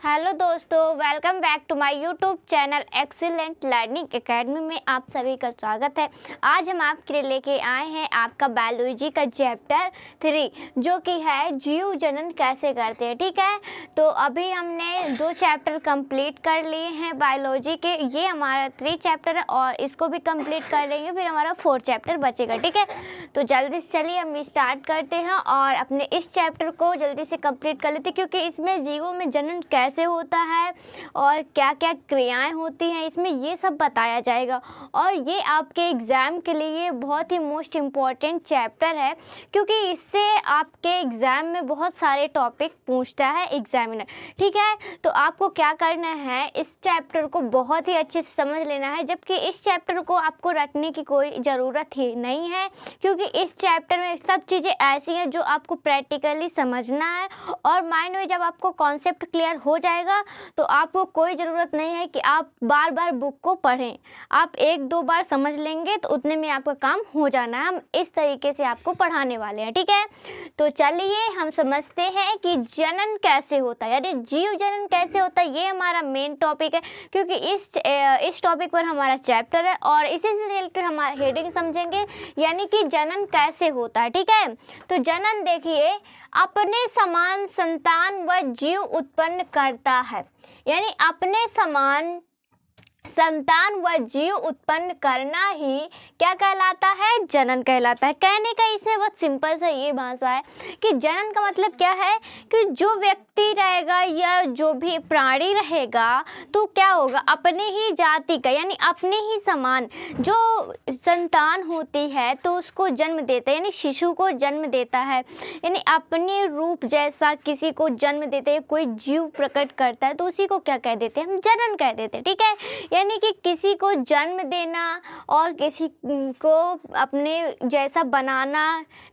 Hello दोस्तों, welcome back to my YouTube channel excellent learning academy में आप सभी का स्वागत है। आज हम आपके लिए लेके आए हैं आपका बायोलॉजी का चैप्टर 3 जो कि है जीव जनन कैसे करते हैं। ठीक है, तो अभी हमने 2 चैप्टर कंप्लीट कर लिए हैं बायोलॉजी के। ये हमारा 3 चैप्टर है और इसको भी कंप्लीट कर लेंगे, फिर हमारा 4 चैप्टर बचेगा। ठीक है, तो जल्दी से चलिए हम स्टार्ट करते हैं और अपने इस चैप्टर को जल्दी से कंप्लीट कर लेते हैं, क्योंकि इसमें जीवों में जनन कैसे होता है और क्या क्या क्रियाएं होती हैं इसमें ये सब बताया जाएगा। और ये आपके एग्ज़ाम के लिए बहुत ही मोस्ट इम्पॉर्टेंट चैप्टर है, क्योंकि इससे आपके एग्ज़ाम में बहुत सारे टॉपिक पूछता है एग्जामिनर। ठीक है, तो आपको क्या करना है, इस चैप्टर को बहुत ही अच्छे से समझ लेना है, जबकि इस चैप्टर को आपको रटने की कोई ज़रूरत ही नहीं है, क्योंकि इस चैप्टर में सब चीज़ें ऐसी हैं जो आपको प्रैक्टिकली समझना है। और माइंड में जब आपको कॉन्सेप्ट क्लियर हो जाएगा तो आपको कोई ज़रूरत नहीं है कि आप बार बार बुक को पढ़ें। आप 1-2 बार समझ लेंगे तो उतने में आपका काम हो जाना है। हम इस तरीके से आपको पढ़ाने वाले हैं। ठीक है, तो चलिए हम समझते हैं कि जनन कैसे होता है, यानी जीव जनन कैसे होता है। ये हमारा मेन टॉपिक है, क्योंकि इस टॉपिक पर हमारा चैप्टर है और इसी से रिलेटेड हमारा हेडिंग समझेंगे, यानी कि जनन कैसे होता है। ठीक है, तो जनन देखिए, अपने समान संतान व जीव उत्पन्न करता है, यानी अपने समान संतान व जीव उत्पन्न करना ही क्या कहलाता है, जनन कहलाता है। कहने का इसमें बहुत सिंपल सा ये भाषा है कि जनन का मतलब क्या है कि जो व्यक्ति रहेगा या जो भी प्राणी रहेगा तो क्या होगा, अपने ही जाति का यानी अपने ही समान जो संतान होती है तो उसको जन्म देता है, यानी शिशु को जन्म देता है, यानी अपने रूप जैसा किसी को जन्म देते हैं, कोई जीव प्रकट करता है तो उसी को क्या कह देते हैं, हम जनन कह देते हैं। ठीक है, यानी कि किसी को जन्म देना और किसी को अपने जैसा बनाना,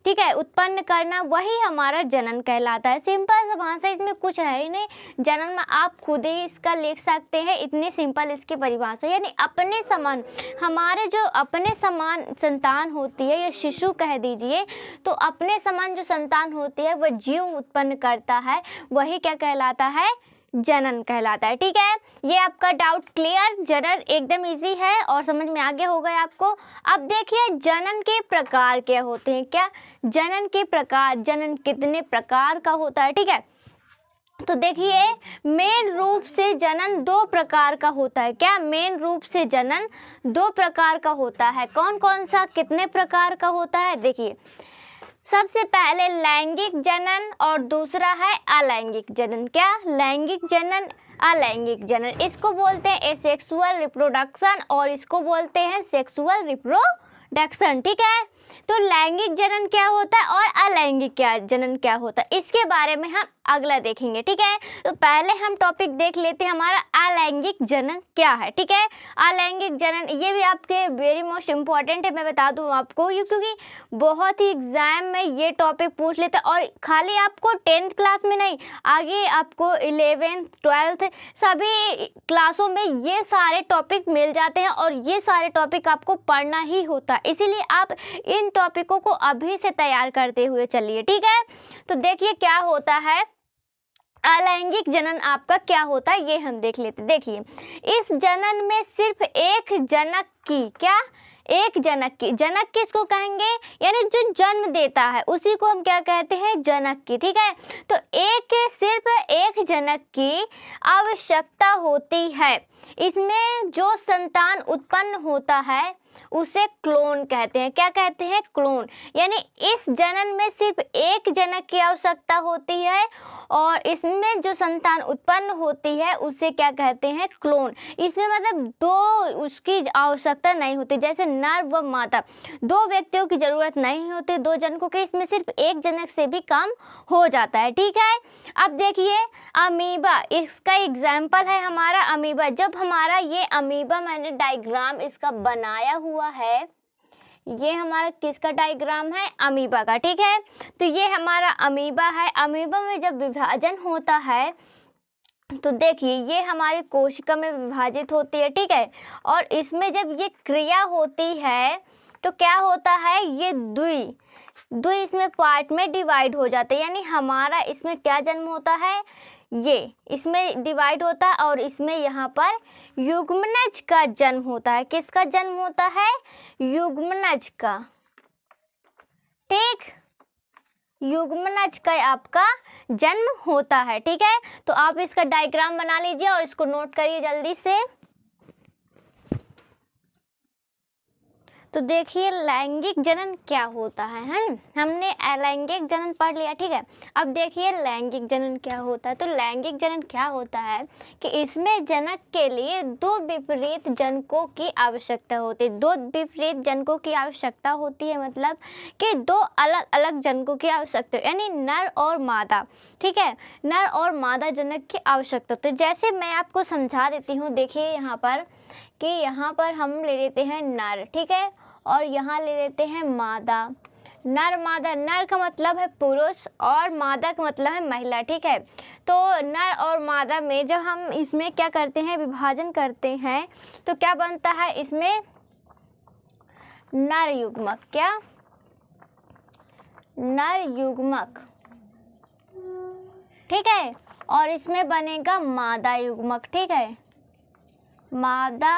ठीक है, उत्पन्न करना, वही हमारा जनन कहलाता है। सिंपल सा भाषा, इसमें कुछ है ही नहीं। जनन में आप खुद ही इसका लिख सकते हैं, इतनी सिंपल इसकी परिभाषा। यानी अपने समान, हमारे जो अपने समान संतान होती है या शिशु कह दीजिए, तो अपने समान जो संतान होती है वह जीव उत्पन्न करता है, वही क्या कहलाता है, जनन कहलाता है। ठीक है, ये आपका डाउट क्लियर। जनन एकदम इजी है और समझ में आ गया होगा आपको। अब देखिए जनन के प्रकार क्या होते हैं। क्या जनन के प्रकार, जनन कितने प्रकार का होता है। ठीक है, तो देखिए मेन रूप से जनन 2 प्रकार का होता है। क्या मेन रूप से जनन 2 प्रकार का होता है। कौन कौन सा, कितने प्रकार का होता है, देखिए सबसे पहले लैंगिक जनन और दूसरा है अलैंगिक जनन। क्या, लैंगिक जनन, अलैंगिक जनन। इसको बोलते हैं एसेक्सुअल रिप्रोडक्शन और इसको बोलते हैं सेक्सुअल रिप्रोडक्शन। ठीक है, तो लैंगिक जनन क्या होता है और अलैंगिक जनन क्या होता है, इसके बारे में हम अगला देखेंगे। ठीक है, तो पहले हम टॉपिक देख लेते हैं हमारा अलैंगिक जनन क्या है। ठीक है, अलैंगिक जनन ये भी आपके वेरी मोस्ट इम्पॉर्टेंट है, मैं बता दूं आपको, क्योंकि बहुत ही एग्जाम में ये टॉपिक पूछ लेते हैं। और खाली आपको 10th क्लास में नहीं, आगे आपको 11th 12th सभी क्लासों में ये सारे टॉपिक मिल जाते हैं और ये सारे टॉपिक आपको पढ़ना ही होता है। इसीलिए आप इन टॉपिकों को अभी से तैयार करते हुए चलिए। ठीक है, तो देखिए क्या होता है अलैंगिक जनन, आपका क्या होता है ये हम देख लेते। देखिए इस जनन में सिर्फ एक जनक की, क्या, एक जनक की, जनक किसको कहेंगे, यानी जो जन्म देता है उसी को हम क्या कहते हैं, जनक की। ठीक है, तो सिर्फ एक जनक की आवश्यकता होती है। इसमें जो संतान उत्पन्न होता है उसे क्लोन कहते हैं। क्या कहते हैं, क्लोन। यानी इस जनन में सिर्फ एक जनक की आवश्यकता होती है और इसमें जो संतान उत्पन्न होती है उसे क्या कहते हैं, क्लोन। इसमें मतलब 2 उसकी आवश्यकता नहीं होती, जैसे नर व मादा 2 व्यक्तियों की जरूरत नहीं होती, 2 जनकों के, इसमें सिर्फ एक जनक से भी काम हो जाता है। ठीक है, अब देखिए अमीबा, इसका एग्जाम्पल है हमारा अमीबा। जब हमारा ये अमीबा, मैंने डायग्राम इसका बनाया हुआ है, ये हमारा किसका डायग्राम है, अमीबा का। ठीक है, तो ये हमारा अमीबा है। अमीबा में जब विभाजन होता है तो देखिए ये हमारी कोशिका में विभाजित होती है। ठीक है, और इसमें जब ये क्रिया होती है तो क्या होता है, ये दुई इसमें पार्ट में डिवाइड हो जाते हैं, यानी हमारा इसमें क्या जन्म होता है, ये इसमें डिवाइड होता है और इसमें यहाँ पर युग्मनज का जन्म होता है। किसका जन्म होता है? युग्मनज का। ठीक, युग्मनज का आपका जन्म होता है। ठीक है, तो आप इसका डायग्राम बना लीजिए और इसको नोट करिए जल्दी से। तो देखिए लैंगिक जनन क्या होता है, हैं? हमने अलैंगिक जनन पढ़ लिया। ठीक है, अब देखिए लैंगिक जनन क्या होता है। तो लैंगिक जनन क्या होता है कि इसमें जनक के लिए दो विपरीत जनकों की आवश्यकता होती है। दो विपरीत जनकों की आवश्यकता होती है, मतलब कि दो अलग अलग जनकों की आवश्यकता, यानी नर और मादा। ठीक है, नर और मादा जनक की आवश्यकता। तो जैसे मैं आपको समझा देती हूँ, देखिए यहाँ पर कि यहाँ पर हम ले लेते हैं नर, ठीक है, और यहाँ ले लेते हैं मादा। नर मादा, नर का मतलब है पुरुष और मादा का मतलब है महिला। ठीक है, तो नर और मादा में जब हम इसमें क्या करते हैं, विभाजन करते हैं, तो क्या बनता है इसमें? नर युग्मक। क्या? नर युग्मक। ठीक है, और इसमें बनेगा मादा युग्मक। ठीक है, मादा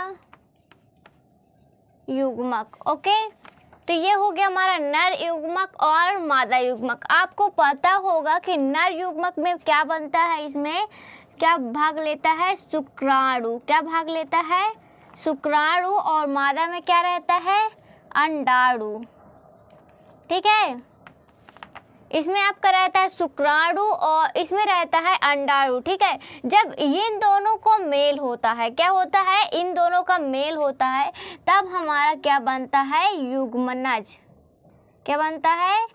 युग्मक। ओके, तो ये हो गया हमारा नर युग्मक और मादा युग्मक। आपको पता होगा कि नर युग्मक में क्या बनता है, इसमें क्या भाग लेता है? शुक्राणु। क्या भाग लेता है? शुक्राणु। और मादा में क्या रहता है? अंडाणु। ठीक है, इसमें आपका रहता है शुक्राणु और इसमें रहता है अंडाणु। ठीक है, जब इन दोनों को मेल होता है, क्या होता है? इन दोनों का मेल होता है, तब हमारा क्या बनता है? युग्मनज। क्या बनता है?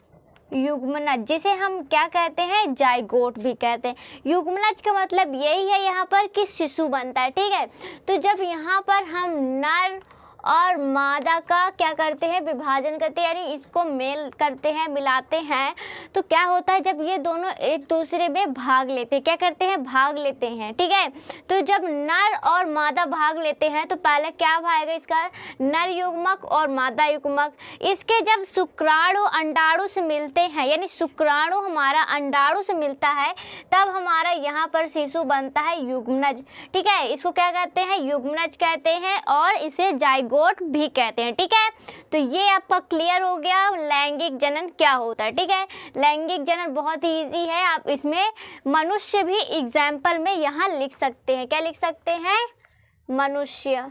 युग्मनज, जिसे हम क्या कहते हैं? जाइगोट भी कहते हैं। युग्मनज का मतलब यही है यहाँ पर कि शिशु बनता है। ठीक है, तो जब यहाँ पर हम नर और मादा का क्या करते हैं? विभाजन करते हैं, यानी इसको मेल करते हैं, मिलाते हैं, तो क्या होता है? जब ये दोनों एक दूसरे में भाग लेते हैं, क्या करते हैं? भाग लेते हैं। ठीक है, तो जब नर और मादा भाग लेते हैं तो पहले क्या भागेगा इसका? नर युग्मक और मादा युग्मक। इसके जब शुक्राणु अंडाणु से मिलते हैं, यानी शुक्राणु हमारा अंडाणु से मिलता है, तब हमारा यहाँ पर शिशु बनता है युग्मनज। ठीक है, इसको क्या कहते हैं? युग्मनज कहते हैं और इसे जाइगोट भी कहते हैं। ठीक है, तो ये आपका क्लियर हो गया लैंगिक जनन क्या होता है। ठीक है, लैंगिक जनन बहुत ही इजी है, आप इसमें मनुष्य भी एग्जाम्पल में यहाँ लिख सकते हैं। क्या लिख सकते हैं? मनुष्य,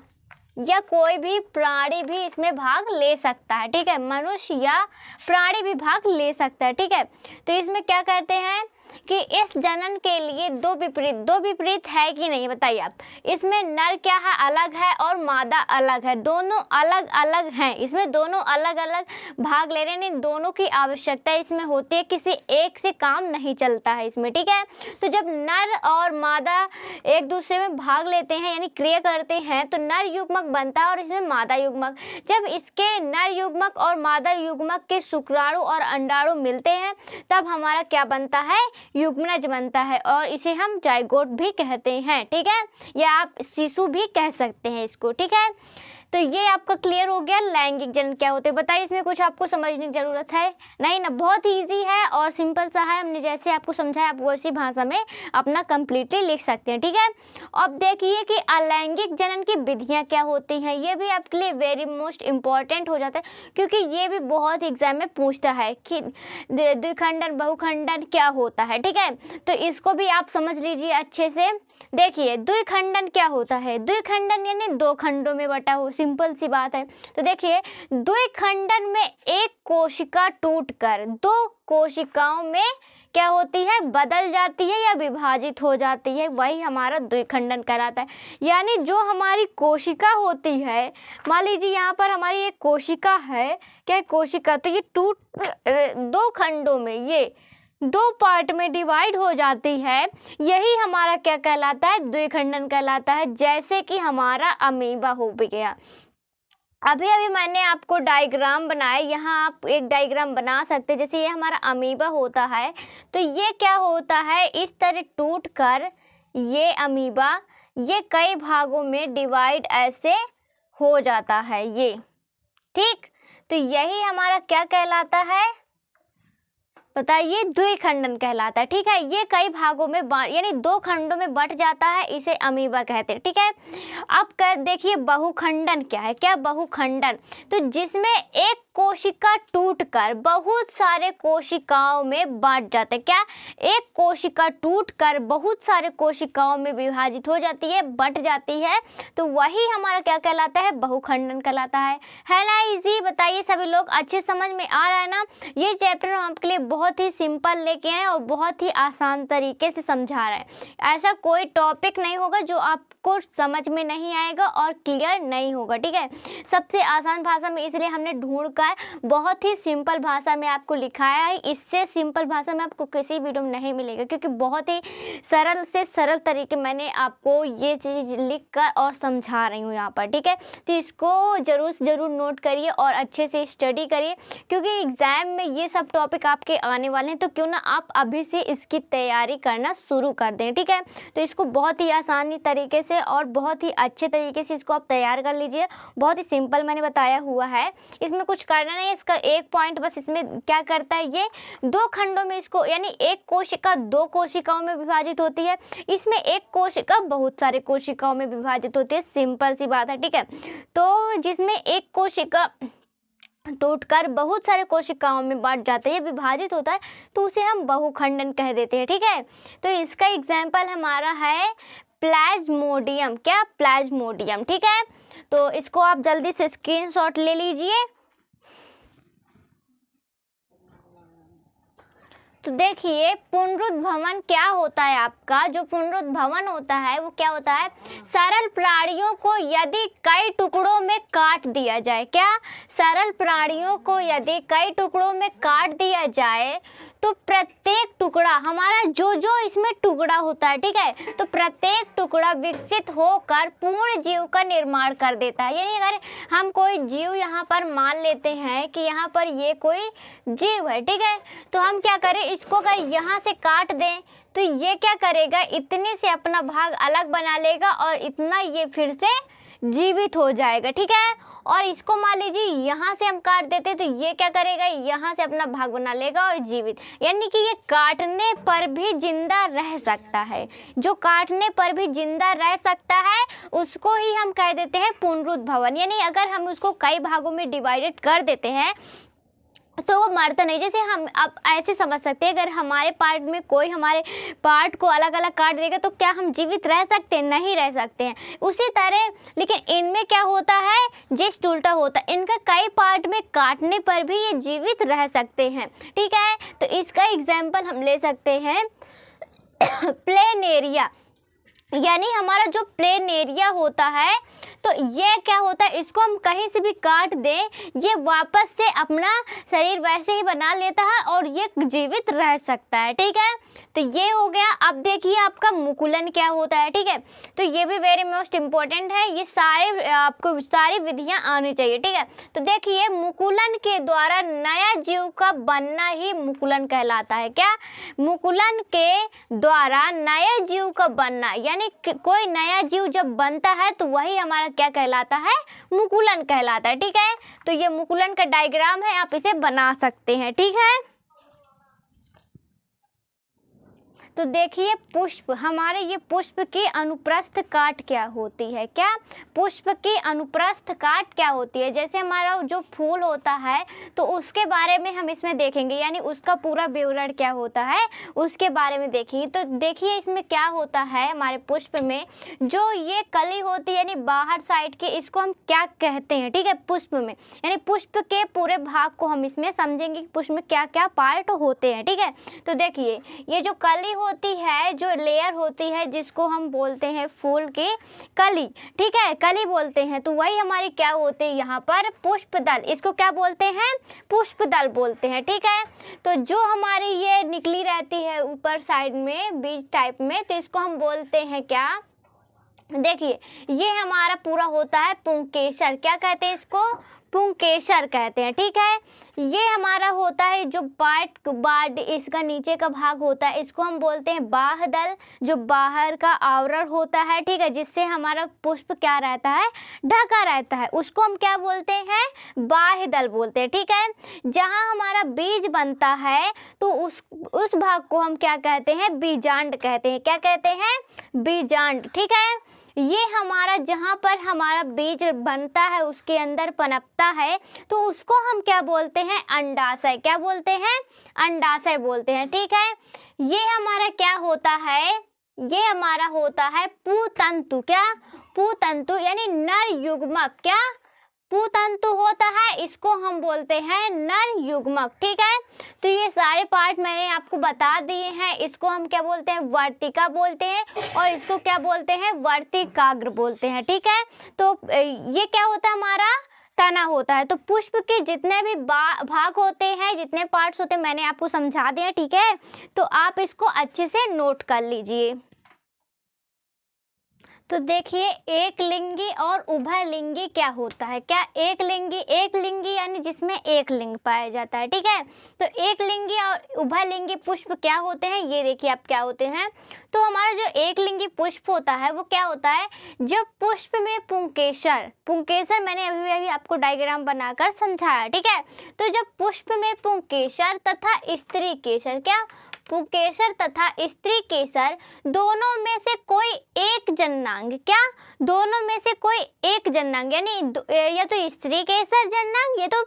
या कोई भी प्राणी भी इसमें भाग ले सकता है। ठीक है, मनुष्य या प्राणी भी भाग ले सकता है। ठीक है, तो इसमें क्या कहते हैं कि इस जनन के लिए दो विपरीत है कि नहीं, बताइए आप। इसमें नर क्या है? अलग है, और मादा अलग है। दोनों अलग अलग हैं, इसमें दोनों अलग अलग भाग ले रहे हैं, दोनों की आवश्यकता इसमें होती है, किसी एक से काम नहीं चलता है इसमें। ठीक है, तो जब नर और मादा एक दूसरे में भाग लेते हैं, यानी क्रिया करते हैं, तो नर युग्मक बनता है और इसमें मादा युग्मक। जब इसके नर युग्मक और मादा युग्मक के शुक्राणु और अंडाणु मिलते हैं, तब हमारा क्या बनता है? युग्मनज बनता है, और इसे हम जाइगोट भी कहते हैं। ठीक है, या आप शिशु भी कह सकते हैं इसको। ठीक है, तो ये आपका क्लियर हो गया लैंगिक जनन क्या होते हैं। बताइए इसमें कुछ आपको समझने की जरूरत है? नहीं ना, बहुत इजी है और सिंपल सा है। हमने जैसे आपको समझाया, आप वैसी भाषा में अपना कंप्लीटली लिख सकते हैं। ठीक है, अब देखिए कि अलैंगिक जनन की विधियां क्या होती हैं। ये भी आपके लिए वेरी मोस्ट इम्पॉर्टेंट हो जाता है, क्योंकि ये भी बहुत एग्जाम में पूछता है कि द्विखंडन बहुखंडन क्या होता है। ठीक है, तो इसको भी आप समझ लीजिए अच्छे से। देखिए द्विखंडन क्या होता है? द्विखंडन यानी दो खंडों में बटा हो, सिंपल सी बात है। तो देखिए द्विखंडन में एक कोशिका टूटकर दो कोशिकाओं में क्या होती है? बदल जाती है या विभाजित हो जाती है, वही हमारा द्विखंडन कहलाता है। यानी जो हमारी कोशिका होती है, मान लीजिए यहाँ पर हमारी एक कोशिका है, क्या कोशिका, तो ये दो खंडों में, ये दो पार्ट में डिवाइड हो जाती है, यही हमारा क्या कहलाता है? द्विखंडन कहलाता है। जैसे कि हमारा अमीबा हो गया। अभी मैंने आपको डायग्राम बनाया, यहाँ आप एक डायग्राम बना सकते हैं। जैसे ये हमारा अमीबा होता है, तो ये क्या होता है? इस तरह टूट कर ये अमीबा ये कई भागों में डिवाइड ऐसे हो जाता है ये। ठीक, तो यही हमारा क्या कहलाता है? बताइए द्विखंडन कहलाता है। ठीक है, ये कई भागों में यानी 2 खंडों में बंट जाता है, इसे अमीबा कहते हैं। ठीक है, अब देखिए बहुखंडन क्या है। क्या बहुखंडन? तो जिसमें एक कोशिका टूटकर बहुत सारे कोशिकाओं में बांट जाते हैं। क्या? एक कोशिका टूटकर बहुत सारे कोशिकाओं में विभाजित हो जाती है, बंट जाती है, तो वही हमारा क्या कहलाता है? बहुखंडन कहलाता है ना। इजी, बताइए सभी लोग, अच्छे समझ में आ रहा है ना? ये चैप्टर हम आपके लिए बहुत ही सिंपल लेके आए और बहुत ही आसान तरीके से समझा रहे हैं। ऐसा कोई टॉपिक नहीं होगा जो आपको समझ में नहीं आएगा और क्लियर नहीं होगा। ठीक है, सबसे आसान भाषा में इसलिए हमने ढूंढकर बहुत ही सिंपल भाषा में आपको लिखाया है। इससे सिंपल भाषा में आपको किसी वीडियो में नहीं मिलेगा, क्योंकि बहुत ही सरल से सरल तरीके मैंने आपको ये चीज़ लिख कर और समझा रही हूँ यहाँ पर। ठीक है, तो इसको ज़रूर से ज़रूर नोट करिए और अच्छे से स्टडी करिए, क्योंकि एग्ज़ाम में ये सब टॉपिक आपके आने वाले हैं। तो क्यों ना आप अभी से इसकी तैयारी करना शुरू कर दें। ठीक है, तो इसको बहुत ही आसानी तरीके से और बहुत ही अच्छे तरीके से इसको आप तैयार कर लीजिए। बहुत ही सिंपल मैंने बताया हुआ है, इसमें कुछ करना नहीं है। इसका एक पॉइंट बस, इसमें क्या करता है, ये 2 खंडों में इसको, यानी एक कोशिका 2 कोशिकाओं में विभाजित होती है, इसमें एक कोशिका बहुत सारे कोशिकाओं में विभाजित होती है। सिंपल सी बात है। ठीक है, तो जिसमें एक कोशिका टूटकर बहुत सारे कोशिकाओं में बांट जाता है, विभाजित होता है, तो उसे हम बहुखंडन कह देते हैं। ठीक है, तो इसका एग्जाम्पल हमारा है प्लाज्मोडियम। क्या? प्लाज्मोडियम। ठीक है, तो इसको आप जल्दी से स्क्रीनशॉट ले लीजिए। तो देखिए पुनरुद्भवन क्या होता है आपका, जो पुनरुद्भवन होता है वो क्या होता है? सरल प्राणियों को यदि कई टुकड़ों में काट दिया जाए। क्या? सरल प्राणियों को यदि कई टुकड़ों में काट दिया जाए तो प्रत्येक टुकड़ा हमारा जो इसमें टुकड़ा होता है, ठीक है, तो प्रत्येक टुकड़ा विकसित होकर पूर्ण जीव का निर्माण कर देता है। यानी अगर हम कोई जीव यहाँ पर मान लेते हैं कि यहाँ पर ये कोई जीव है, ठीक है, तो हम क्या करें, इसको अगर यहाँ से काट दें तो ये क्या करेगा, इतने से अपना भाग अलग बना लेगा और इतना ये फिर से जीवित हो जाएगा। ठीक है, और इसको मान लीजिए यहाँ से हम काट देते तो ये क्या करेगा, यहाँ से अपना भाग बना लेगा और जीवित, यानी कि ये काटने पर भी जिंदा रह सकता है। जो काटने पर भी जिंदा रह सकता है उसको ही हम कह देते हैं पुनरुद्भवन। यानी अगर हम उसको कई भागों में डिवाइडेड कर देते हैं तो वो मरता नहीं। जैसे हम अब ऐसे समझ सकते हैं, अगर हमारे पार्ट में कोई हमारे पार्ट को अलग अलग काट देगा तो क्या हम जीवित रह सकते हैं? नहीं रह सकते हैं। उसी तरह लेकिन इनमें क्या होता है, जस्ट उल्टा होता है, इनका कई पार्ट में काटने पर भी ये जीवित रह सकते हैं। ठीक है, तो इसका एग्जाम्पल हम ले सकते हैं प्लेन एरिया। यानी हमारा जो प्लेन एरिया होता है तो ये क्या होता है, इसको हम कहीं से भी काट दें ये वापस से अपना शरीर वैसे ही बना लेता है और ये जीवित रह सकता है। ठीक है, तो ये हो गया। अब देखिए आपका मुकुलन क्या होता है। ठीक है, तो ये भी वेरी मोस्ट इम्पोर्टेंट है, ये सारे आपको सारी विधियां आनी चाहिए। ठीक है, तो देखिए मुकुलन के द्वारा नया जीव का बनना ही मुकुलन कहलाता है। क्या? मुकुलन के द्वारा नए जीव का बनना, यानी कोई नया जीव जब बनता है तो वही हमारा क्या कहलाता है, मुकुलन कहलाता है। ठीक है, तो ये मुकुलन का डायग्राम है, आप इसे बना सकते हैं। ठीक है, तो देखिए पुष्प, हमारे ये पुष्प की अनुप्रस्थ काट क्या होती है। क्या? पुष्प की अनुप्रस्थ काट क्या होती है। जैसे हमारा जो फूल होता है तो उसके बारे में हम इसमें देखेंगे, यानी उसका पूरा विवरण क्या होता है उसके बारे में देखेंगे। तो देखिए इसमें क्या होता है, हमारे पुष्प में जो ये कली होती है यानी बाहर साइड के, इसको हम क्या कहते हैं। ठीक है, पुष्प में, यानी पुष्प के पूरे भाग को हम इसमें समझेंगे कि पुष्प में क्या क्या पार्ट होते हैं। ठीक है, तो देखिए ये जो कली होती है, जो लेयर होती है जिसको हम बोलते हैं फूल की कली, ठीक है, कली बोलते हैं, तो वही हमारी क्या होती है यहाँ पर पुष्पदल, इसको क्या बोलते हैं, पुष्पदल बोलते हैं। ठीक है, तो जो हमारी ये निकली रहती है ऊपर साइड में बीज टाइप में, तो इसको हम बोलते हैं क्या, देखिए ये हमारा पूरा होता है पुंकेसर। क्या कहते हैं इसको, पुंकेसर कहते हैं। ठीक है, ये हमारा होता है जो पार्ट इसका नीचे का भाग होता है, इसको हम बोलते हैं बाह्यदल, जो बाहर का आवरण होता है। ठीक है, जिससे हमारा पुष्प क्या रहता है, ढका रहता है, उसको हम क्या बोलते हैं, बाह्यदल बोलते हैं। ठीक है, जहाँ हमारा बीज बनता है तो उस भाग को हम क्या कहते हैं, बीजांड कहते हैं। क्या कहते हैं, बीजांड। ठीक है, ये हमारा जहाँ पर हमारा बीज बनता है उसके अंदर पनपता है तो उसको हम क्या बोलते हैं, अंडाशय। क्या बोलते हैं, अंडाशय बोलते हैं। ठीक है, ये हमारा क्या होता है, ये हमारा होता है पुतंतु। क्या, पुतंतु यानी नर युग्मक। क्या, पुतंतु होता है, इसको हम बोलते हैं नर युग्मक। ठीक है, तो ये सारे पार्ट मैंने आपको बता दिए हैं। इसको हम क्या बोलते हैं, वर्तिका बोलते हैं, और इसको क्या बोलते हैं, वर्तिकाग्र बोलते हैं। ठीक है, तो ये क्या होता है, हमारा तना होता है। तो पुष्प के जितने भी भाग होते हैं, जितने पार्ट्स होते हैं, मैंने आपको समझा दिया। ठीक है, तो आप इसको अच्छे से नोट कर लीजिए। तो देखिए, एक लिंगी और उभयलिंगी क्या होता है। क्या, एक लिंगी यानी जिसमें एक लिंग पाया जाता है। ठीक है, तो एक लिंगी और उभयलिंगी पुष्प क्या होते हैं, ये देखिए आप क्या होते हैं। तो हमारा जो एक लिंगी पुष्प होता है वो क्या होता है, जब पुष्प में पुंकेसर मैंने अभी आपको डायग्राम बनाकर समझाया। ठीक है, तो जब पुष्प में पुंकेसर तथा स्त्री केसर, क्या, पुंकेसर तथा स्त्री केसर दोनों में से कोई एक जननांग, क्या, दोनों में से कोई एक जननांग यानी या तो स्त्री केसर जननांग, ये तो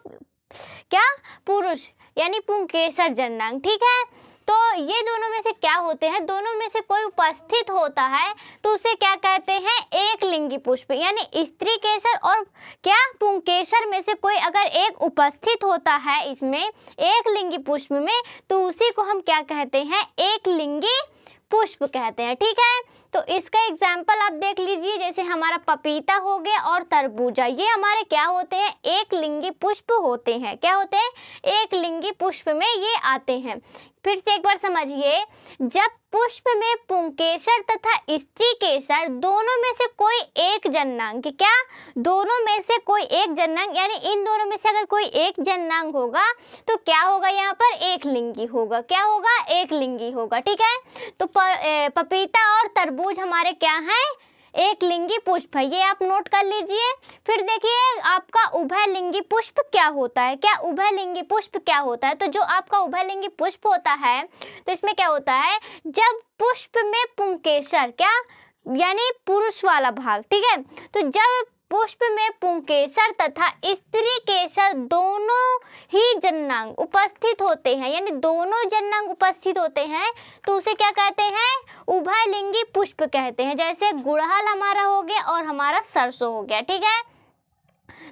क्या, पुरुष यानी पुंकेसर जननांग। ठीक है, तो ये दोनों में से क्या होते हैं, दोनों में से कोई उपस्थित होता है तो उसे क्या कहते हैं, एक लिंगी पुष्प। यानी स्त्री केसर और क्या, पुंकेसर में से कोई अगर एक उपस्थित होता है इसमें एक लिंगी पुष्प में, तो उसी को हम क्या कहते हैं, एक लिंगी पुष्प कहते हैं। ठीक है, तो इसका एग्जाम्पल आप देख लीजिए, जैसे हमारा पपीता हो गया और तरबूजा, ये हमारे क्या होते हैं, एक लिंगी पुष्प होते हैं। क्या होते हैं, एक लिंगी पुष्प में ये आते हैं। फिर से एक बार समझिए, जब पुष्प में पुंकेसर तथा स्त्री केसर दोनों में से कोई एक जननांग, क्या, दोनों में से कोई एक जननांग यानी इन दोनों में से अगर कोई एक जननांग होगा तो क्या होगा, यहाँ पर एक लिंगी होगा। क्या होगा, एक लिंगी होगा। ठीक है, तो पपीता और तरबूज हमारे क्या हैं, एक लिंगी पुष्प है, ये आप नोट कर लीजिए। फिर देखिए आपका उभयलिंगी पुष्प क्या होता है। क्या, उभयलिंगी पुष्प क्या होता है, तो जो आपका उभयलिंगी पुष्प होता है तो इसमें क्या होता है, जब पुष्प में पुंकेसर, क्या, यानी पुरुष वाला भाग। ठीक है, तो जब पुष्प में पुंकेसर तथा स्त्री केसर दोनों ही जननांग उपस्थित होते हैं, यानी दोनों जननांग उपस्थित होते हैं, तो उसे क्या कहते हैं, उभयलिंगी पुष्प कहते हैं। जैसे गुड़हल हमारा हो गया और हमारा सरसों हो गया। ठीक है,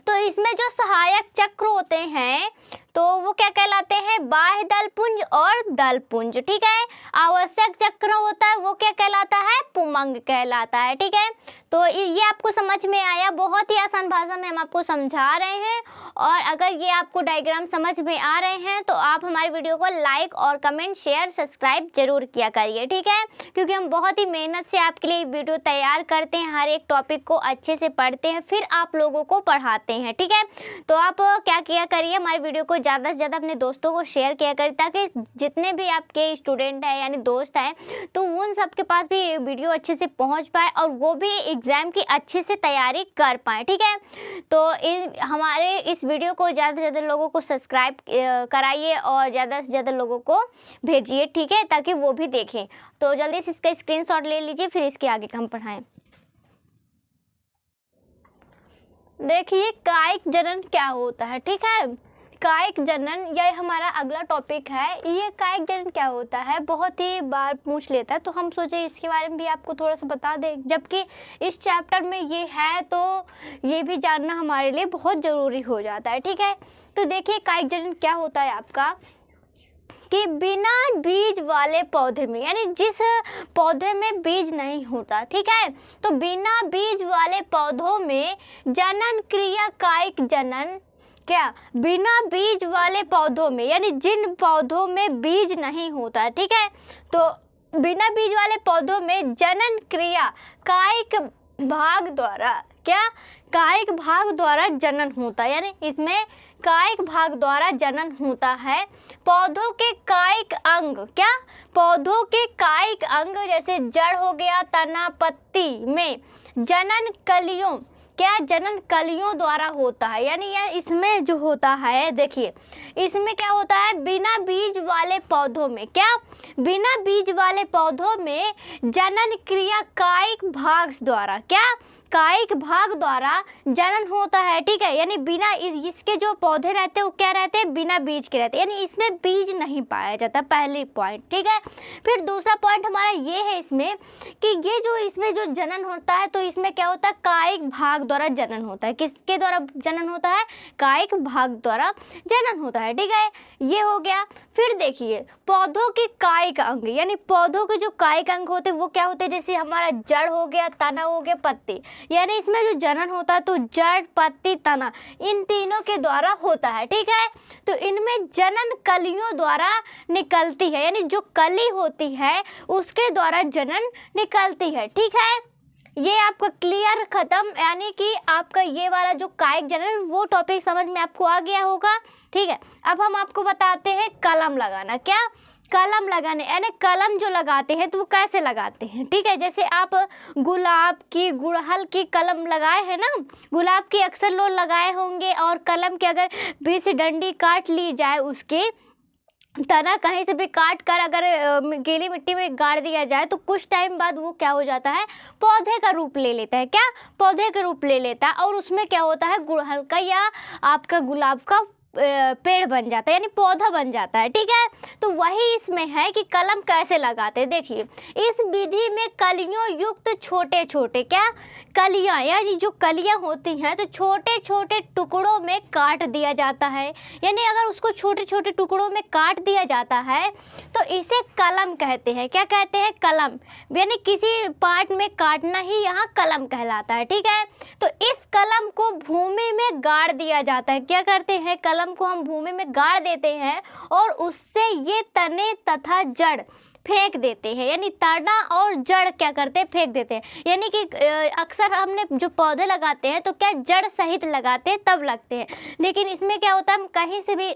तो इसमें जो सहायक चक्र होते हैं तो वो क्या कहलाते हैं, बाह्य दल पुंज और दल पुंज। ठीक है, आवश्यक चक्र होता है वो क्या कहलाता है, पुमंग कहलाता है। ठीक है, तो ये आपको समझ में आया, बहुत ही आसान भाषा में हम आपको समझा रहे हैं। और अगर ये आपको डायग्राम समझ में आ रहे हैं तो आप हमारे वीडियो को लाइक और कमेंट, शेयर, सब्सक्राइब जरूर किया करिए। ठीक है, क्योंकि हम बहुत ही मेहनत से आपके लिए वीडियो तैयार करते हैं, हर एक टॉपिक को अच्छे से पढ़ते हैं, फिर आप लोगों को पढ़ाते हैं। ठीक है, तो आप क्या किया करिए, हमारे वीडियो को ज़्यादा से ज़्यादा अपने दोस्तों को शेयर किया करिए, ताकि जितने भी आपके स्टूडेंट हैं यानी दोस्त हैं तो उन सब के पास भी वीडियो अच्छे से पहुंच पाए और वो भी एग्ज़ाम की अच्छे से तैयारी कर पाएँ। ठीक है, तो हमारे इस वीडियो को ज़्यादा से ज़्यादा लोगों को सब्सक्राइब कराइए और ज़्यादा से ज़्यादा लोगों को भेजिए। ठीक है, ताकि वो भी देखें। तो जल्दी से इसका स्क्रीनशॉट ले लीजिए, फिर इसके आगे हम पढ़ाएं। देखिए कायिक जनन क्या होता है। ठीक है, कायिक जनन यह हमारा अगला टॉपिक है। ये कायिक जनन क्या होता है, बहुत ही बार पूछ लेता है, तो हम सोचे इसके बारे में भी आपको थोड़ा सा बता दें, जबकि इस चैप्टर में ये है तो ये भी जानना हमारे लिए बहुत ज़रूरी हो जाता है। ठीक है, तो देखिए कायिक जनन क्या होता है आपका, कि बिना बीज वाले पौधे में, यानी जिस पौधे में बीज नहीं होता, ठीक है, तो बिना बीज वाले पौधों में जनन क्रिया कायिक जनन, क्या, बिना बीज वाले पौधों में, यानी जिन पौधों में बीज नहीं होता, ठीक है, तो बिना बीज वाले पौधों में जनन क्रिया कायिक भाग द्वारा क्या कायिक भाग द्वारा जनन होता है, यानी इसमें कायिक भाग द्वारा जनन होता है। पौधों के कायिक अंग क्या पौधों के कायिक अंग जैसे जड़ हो गया, तना, पत्ती में जनन कलियों क्या जनन कलियों द्वारा होता है। यानी यह इसमें जो होता है, देखिए इसमें क्या होता है, बिना बीज वाले पौधों में क्या बिना बीज वाले पौधों में जनन क्रिया कायिक भाग द्वारा क्या कायिक भाग द्वारा जनन होता है। ठीक है, यानी बिना इसके जो पौधे रहते हैं वो क्या रहते हैं, बिना बीज के रहते हैं, यानी इसमें बीज नहीं पाया जाता, पहली पॉइंट। ठीक है, फिर दूसरा पॉइंट हमारा ये है इसमें कि ये जो इसमें जो जनन होता है तो इसमें क्या होता है, कायिक भाग द्वारा जनन होता है। किसके द्वारा जनन होता है, कायिक भाग द्वारा जनन होता है। ठीक है, ये हो गया। फिर देखिए पौधों के कायिक अंग, यानी पौधों के जो कायिक अंग होते हैं वो क्या होते हैं, जैसे हमारा जड़ हो गया, तना हो गया, पत्ती, यानी इसमें जो जनन होता है तो जड़, पत्ती, तना इन तीनों के द्वारा होता है। ठीक है, तो इनमें जनन कलियों द्वारा निकलती है, यानी जो कली होती है उसके द्वारा जनन निकलती है। ठीक है, ये आपका क्लियर खत्म, यानी कि आपका ये वाला जो कायिक जनन वो टॉपिक समझ में आपको आ गया होगा। ठीक है, अब हम आपको बताते हैं कलम लगाना। क्या कलम लगाने, यानी कलम जो लगाते हैं तो वो कैसे लगाते हैं। ठीक है, जैसे आप गुलाब की, गुड़हल की कलम लगाए हैं ना, गुलाब की अक्सर लोग लगाए होंगे, और कलम के अगर बीच से डंडी काट ली जाए, उसकी तना कहीं से भी काट कर अगर गीली मिट्टी में गाड़ दिया जाए तो कुछ टाइम बाद वो क्या हो जाता है, पौधे का रूप ले लेता है। क्या पौधे का रूप ले लेता है, और उसमें क्या होता है, गुड़हल का या आपका गुलाब का पेड़ बन जाता है, यानी पौधा बन जाता है। ठीक है, तो वही इसमें है कि कलम कैसे लगाते हैं। देखिए इस विधि में कलियों युक्त छोटे छोटे क्या कलियां, यानी जो कलियां होती हैं तो छोटे छोटे टुकड़ों में काट दिया जाता है, यानी अगर उसको छोटे छोटे टुकड़ों में काट दिया जाता है तो इसे कलम कहते हैं। क्या कहते हैं, कलम, यानी किसी पार्ट में काटना ही यहाँ कलम कहलाता है। ठीक है, तो इस कलम को भूमि में गाड़ दिया जाता है। क्या करते हैं, कलम को हम भूमि में गाड़ देते हैं और उससे ये तने तथा जड़ फेंक देते हैं, यानी तना और जड़ क्या करते हैं, फेंक देते हैं। यानी कि अक्सर हमने जो पौधे लगाते हैं तो क्या जड़ सहित लगाते हैं तब लगते हैं, लेकिन इसमें क्या होता है, हम कहीं से भी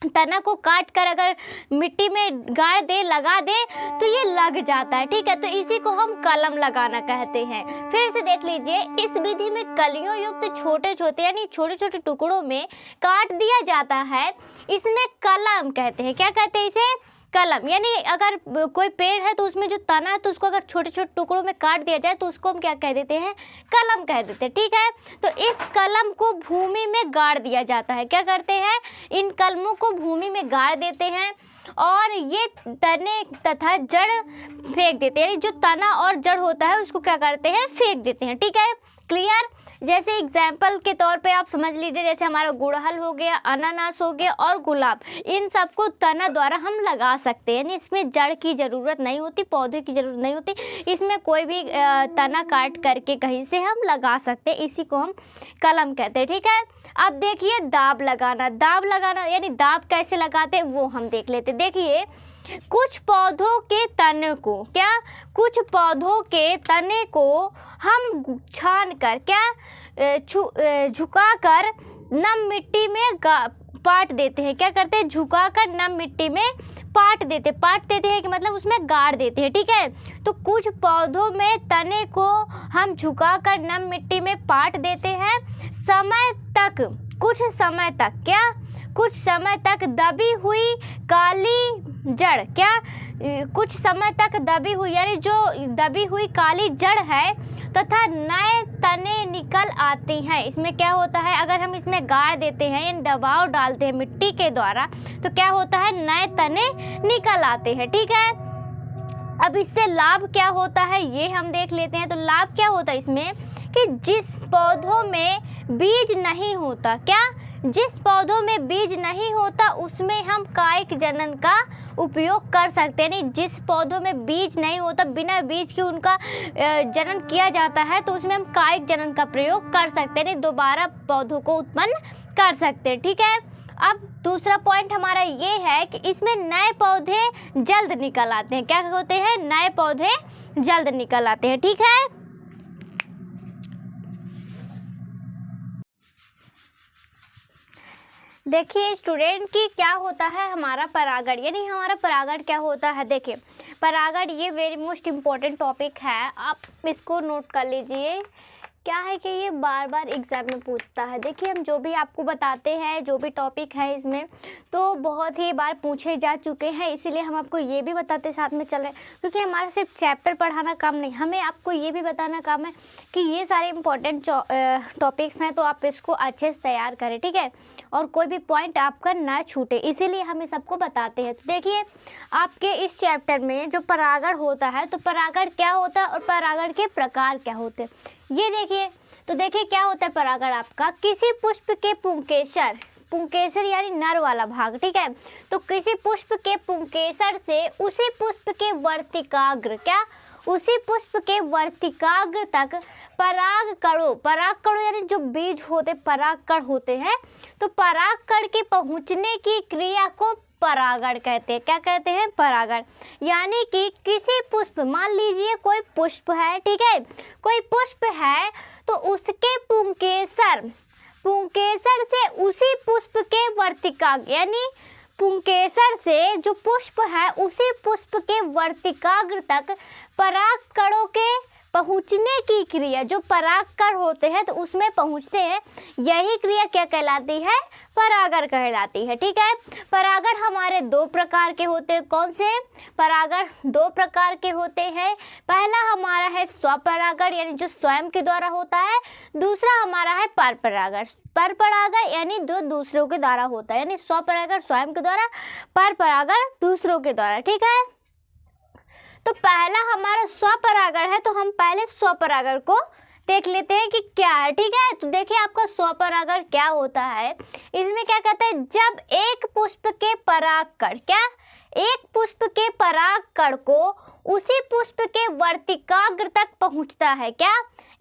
तना को काट कर अगर मिट्टी में गाड़ दे, लगा दे तो ये लग जाता है। ठीक है, तो इसी को हम कलम लगाना कहते हैं। फिर से देख लीजिए, इस विधि में कलियों युक्त छोटे छोटे यानी छोटे छोटे टुकड़ों में काट दिया जाता है, इसमें कलम कहते हैं। क्या कहते हैं इसे, कलम, यानी अगर कोई पेड़ है तो उसमें जो तना है तो उसको अगर छोटे छोटे टुकड़ों में काट दिया जाए तो उसको हम क्या कह देते हैं, कलम कह देते हैं। ठीक है, तो इस कलम को भूमि में गाड़ दिया जाता है। क्या करते हैं, इन कलमों को भूमि में गाड़ देते हैं और ये तने तथा जड़ फेंक देते हैं, यानी जो तना और जड़ होता है उसको क्या करते हैं, फेंक देते हैं। ठीक है, क्लियर। जैसे एग्जाम्पल के तौर पे आप समझ लीजिए, जैसे हमारा गुड़हल हो गया, अनानास हो गया और गुलाब, इन सबको तना द्वारा हम लगा सकते हैं, यानी इसमें जड़ की ज़रूरत नहीं होती, पौधे की ज़रूरत नहीं होती, इसमें कोई भी तना काट करके कहीं से हम लगा सकते हैं, इसी को हम कलम कहते हैं। ठीक है, अब देखिए दाब लगाना। दाब लगाना यानी दाब कैसे लगाते हैं वो हम देख लेते। देखिए कुछ पौधों के तने को क्या कुछ पौधों के तने को हम छान कर क्या झुका कर नम मिट्टी में पाट देते हैं। क्या करते हैं, झुका कर नम मिट्टी में पाट देते हैं कि मतलब उसमें गाड़ देते हैं। ठीक है, तो कुछ पौधों में तने को हम झुका कर नम मिट्टी में पाट देते हैं, कुछ समय तक दबी हुई काली जड़ क्या कुछ समय तक दबी हुई, यानी जो दबी हुई काली जड़ है तथा नए तने निकल आती हैं। इसमें क्या होता है, अगर हम इसमें गाड़ देते हैं यानी दबाव डालते हैं मिट्टी के द्वारा तो क्या होता है, नए तने निकल आते हैं। ठीक है, अब इससे लाभ क्या होता है ये हम देख लेते हैं। तो लाभ क्या होता है इसमें कि जिस पौधों में बीज नहीं होता जिस पौधों में बीज नहीं होता उसमें हम कायिक जनन का उपयोग कर सकते हैं। नहीं, जिस पौधों में बीज नहीं होता, बिना बीज के उनका जनन किया जाता है तो उसमें हम कायिक जनन का प्रयोग कर सकते हैं, नहीं दोबारा पौधों को उत्पन्न कर सकते हैं। ठीक है, अब दूसरा पॉइंट हमारा ये है कि इसमें नए पौधे जल्द निकल आते हैं। क्या होते हैं, नए पौधे जल्द निकल आते हैं। ठीक है, देखिए स्टूडेंट की क्या होता है हमारा परागण, यानी हमारा परागण क्या होता है। देखिए परागण ये वेरी मोस्ट इम्पॉर्टेंट टॉपिक है, आप इसको नोट कर लीजिए। क्या है कि ये बार बार एग्ज़ाम में पूछता है। देखिए हम जो भी आपको बताते हैं, जो भी टॉपिक है इसमें, तो बहुत ही बार पूछे जा चुके हैं, इसीलिए हम आपको ये भी बताते साथ में चल रहे हैं, क्योंकि हमारा सिर्फ चैप्टर पढ़ाना काम नहीं, हमें आपको ये भी बताना काम है कि ये सारे इम्पोर्टेंट टॉपिक्स हैं, तो आप इसको अच्छे से तैयार करें, ठीक है, और कोई भी पॉइंट आपका ना छूटे, इसीलिए हम इस सबको बताते हैं। तो देखिए आपके इस चैप्टर में जो परागण होता है, तो परागण क्या होता है और परागण के प्रकार क्या होते हैं, ये देखिए। तो देखिए क्या होता है परागण आपका, किसी पुष्प के पुंकेसर, पुंकेसर यानी नर वाला भाग, ठीक है, तो किसी पुष्प के पुंकेसर से उसी पुष्प के वर्तिकाग्र, क्या, उसी पुष्प के वर्तिकाग्र तक परागकणों, परागकणों यानी जो बीज होते, परागकण होते हैं, तो परागकण के पहुंचने की क्रिया को परागण कहते हैं। क्या कहते हैं, परागण। यानी कि किसी पुष्प, मान लीजिए कोई पुष्प है, ठीक है, कोई पुष्प है, तो उसके पुंकेसर, पुंकेसर से उसी पुष्प के वर्तिकाग्र, यानी पुंकेसर से जो पुष्प है उसी पुष्प के वर्तिकाग्र तक परागकणों के पहुँचने की क्रिया, जो परागकण होते हैं तो उसमें पहुँचते हैं, यही क्रिया क्या कहलाती है, परागण कहलाती है, ठीक है। परागण हमारे दो प्रकार के होते हैं। कौन से परागण, दो प्रकार के होते हैं। पहला हमारा है स्वपरागण, यानी जो स्वयं के द्वारा होता है। दूसरा हमारा है परपरागण, परपरागण यानी जो दूसरों के द्वारा होता है, यानी स्वपरागण स्वयं के द्वारा, परपरागण दूसरों के द्वारा, ठीक है। तो पहला हमारा स्वपरागण है, तो हम पहले स्वपरागण को देख लेते हैं कि क्या है, ठीक है। तो देखिए आपका स्वपरागण क्या होता है, इसमें क्या कहता है, जब एक पुष्प के परागकण, क्या, एक पुष्प के परागकण को उसी पुष्प के वर्तिकाग्र तक पहुंचता है, क्या,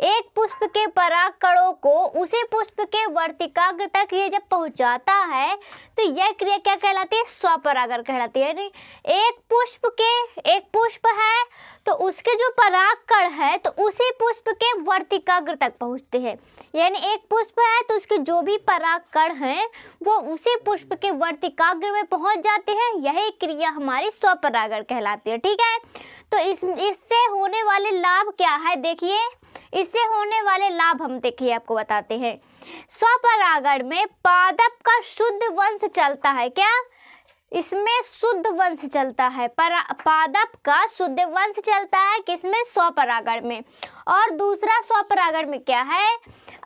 एक पुष्प के परागकणों को उसी पुष्प के वर्तिकाग्र तक ये जब पहुंचाता है, तो यह क्रिया क्या कहलाती है, स्वपरागण कहलाती है। यानी एक पुष्प है तो उसके जो परागकण है तो उसी पुष्प के वर्तिकाग्र तक पहुंचते हैं। यानी एक पुष्प है तो उसके जो भी परागकण हैं वो उसी पुष्प के वर्तिकाग्र में पहुंच जाते हैं, यही क्रिया हमारी स्वपरागण कहलाती है, ठीक है। तो इससे होने वाले लाभ क्या है, देखिए इससे होने वाले लाभ हम देखिए आपको बताते हैं। स्वपरागण में पादप का शुद्ध वंश चलता है, क्या, इसमें शुद्ध वंश चलता है, पादप का शुद्ध वंश चलता है, किसमें, स्वपरागण में। और दूसरा स्वपरागण में क्या है,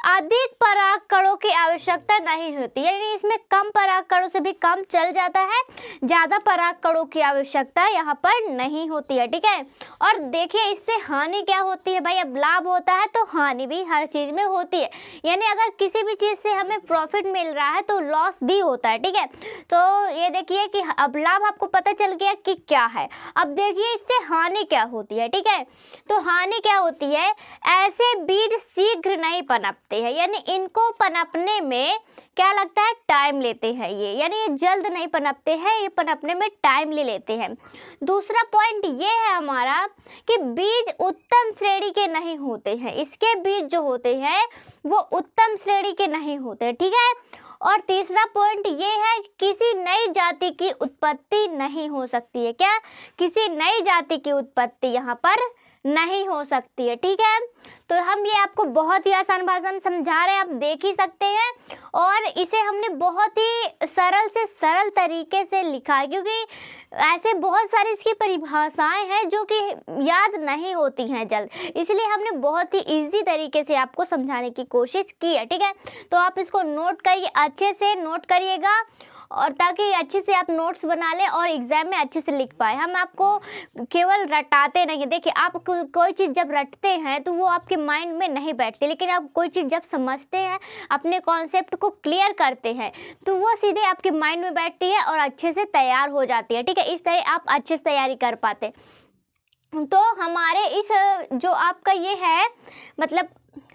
अधिक परागकणों की आवश्यकता नहीं होती, यानी इसमें कम परागकणों से भी काम चल जाता है, ज़्यादा परागकणों की आवश्यकता यहाँ पर नहीं होती है, ठीक है। और देखिए इससे हानि क्या होती है भाई, अब लाभ होता है तो हानि भी हर चीज़ में होती है, यानी अगर किसी भी चीज़ से हमें प्रॉफिट मिल रहा है तो लॉस भी होता है, ठीक है। तो ये देखिए कि अब लाभ आपको पता चल गया कि क्या है। अब देखिए इससे हानि क्या होती है, ठीक है। तो हानि क्या होती है, ऐसे बीज शीघ्र नहीं पनपते हैं, यानी इनको पनपने में क्या लगता है, टाइम लेते हैं ये, यानी ये जल्द नहीं पनपते हैं, ये पनपने में टाइम ले लेते हैं। दूसरा पॉइंट ये है हमारा कि बीज उत्तम श्रेणी के नहीं होते हैं, इसके बीज जो होते हैं वो उत्तम श्रेणी के नहीं होते, ठीक है। और तीसरा पॉइंट ये है कि किसी नई जाति की उत्पत्ति नहीं हो सकती है, क्या, किसी नई जाति की उत्पत्ति यहाँ पर नहीं हो सकती है, ठीक है। तो हम ये आपको बहुत ही आसान भाषा में समझा रहे हैं, आप देख ही सकते हैं, और इसे हमने बहुत ही सरल से सरल तरीके से लिखा है, क्योंकि ऐसे बहुत सारी इसकी परिभाषाएं हैं जो कि याद नहीं होती हैं जल्द, इसलिए हमने बहुत ही इजी तरीके से आपको समझाने की कोशिश की है, ठीक है। तो आप इसको नोट करिए, अच्छे से नोट करिएगा, और ताकि अच्छे से आप नोट्स बना लें और एग्ज़ाम में अच्छे से लिख पाए। हम आपको केवल रटाते नहीं, देखिए आप कोई चीज़ जब रटते हैं तो वो आपके माइंड में नहीं बैठती, लेकिन आप कोई चीज़ जब समझते हैं, अपने कॉन्सेप्ट को क्लियर करते हैं, तो वो सीधे आपके माइंड में बैठती है और अच्छे से तैयार हो जाती है, ठीक है। इस तरह आप अच्छे से तैयारी कर पाते। तो हमारे इस जो आपका ये है, मतलब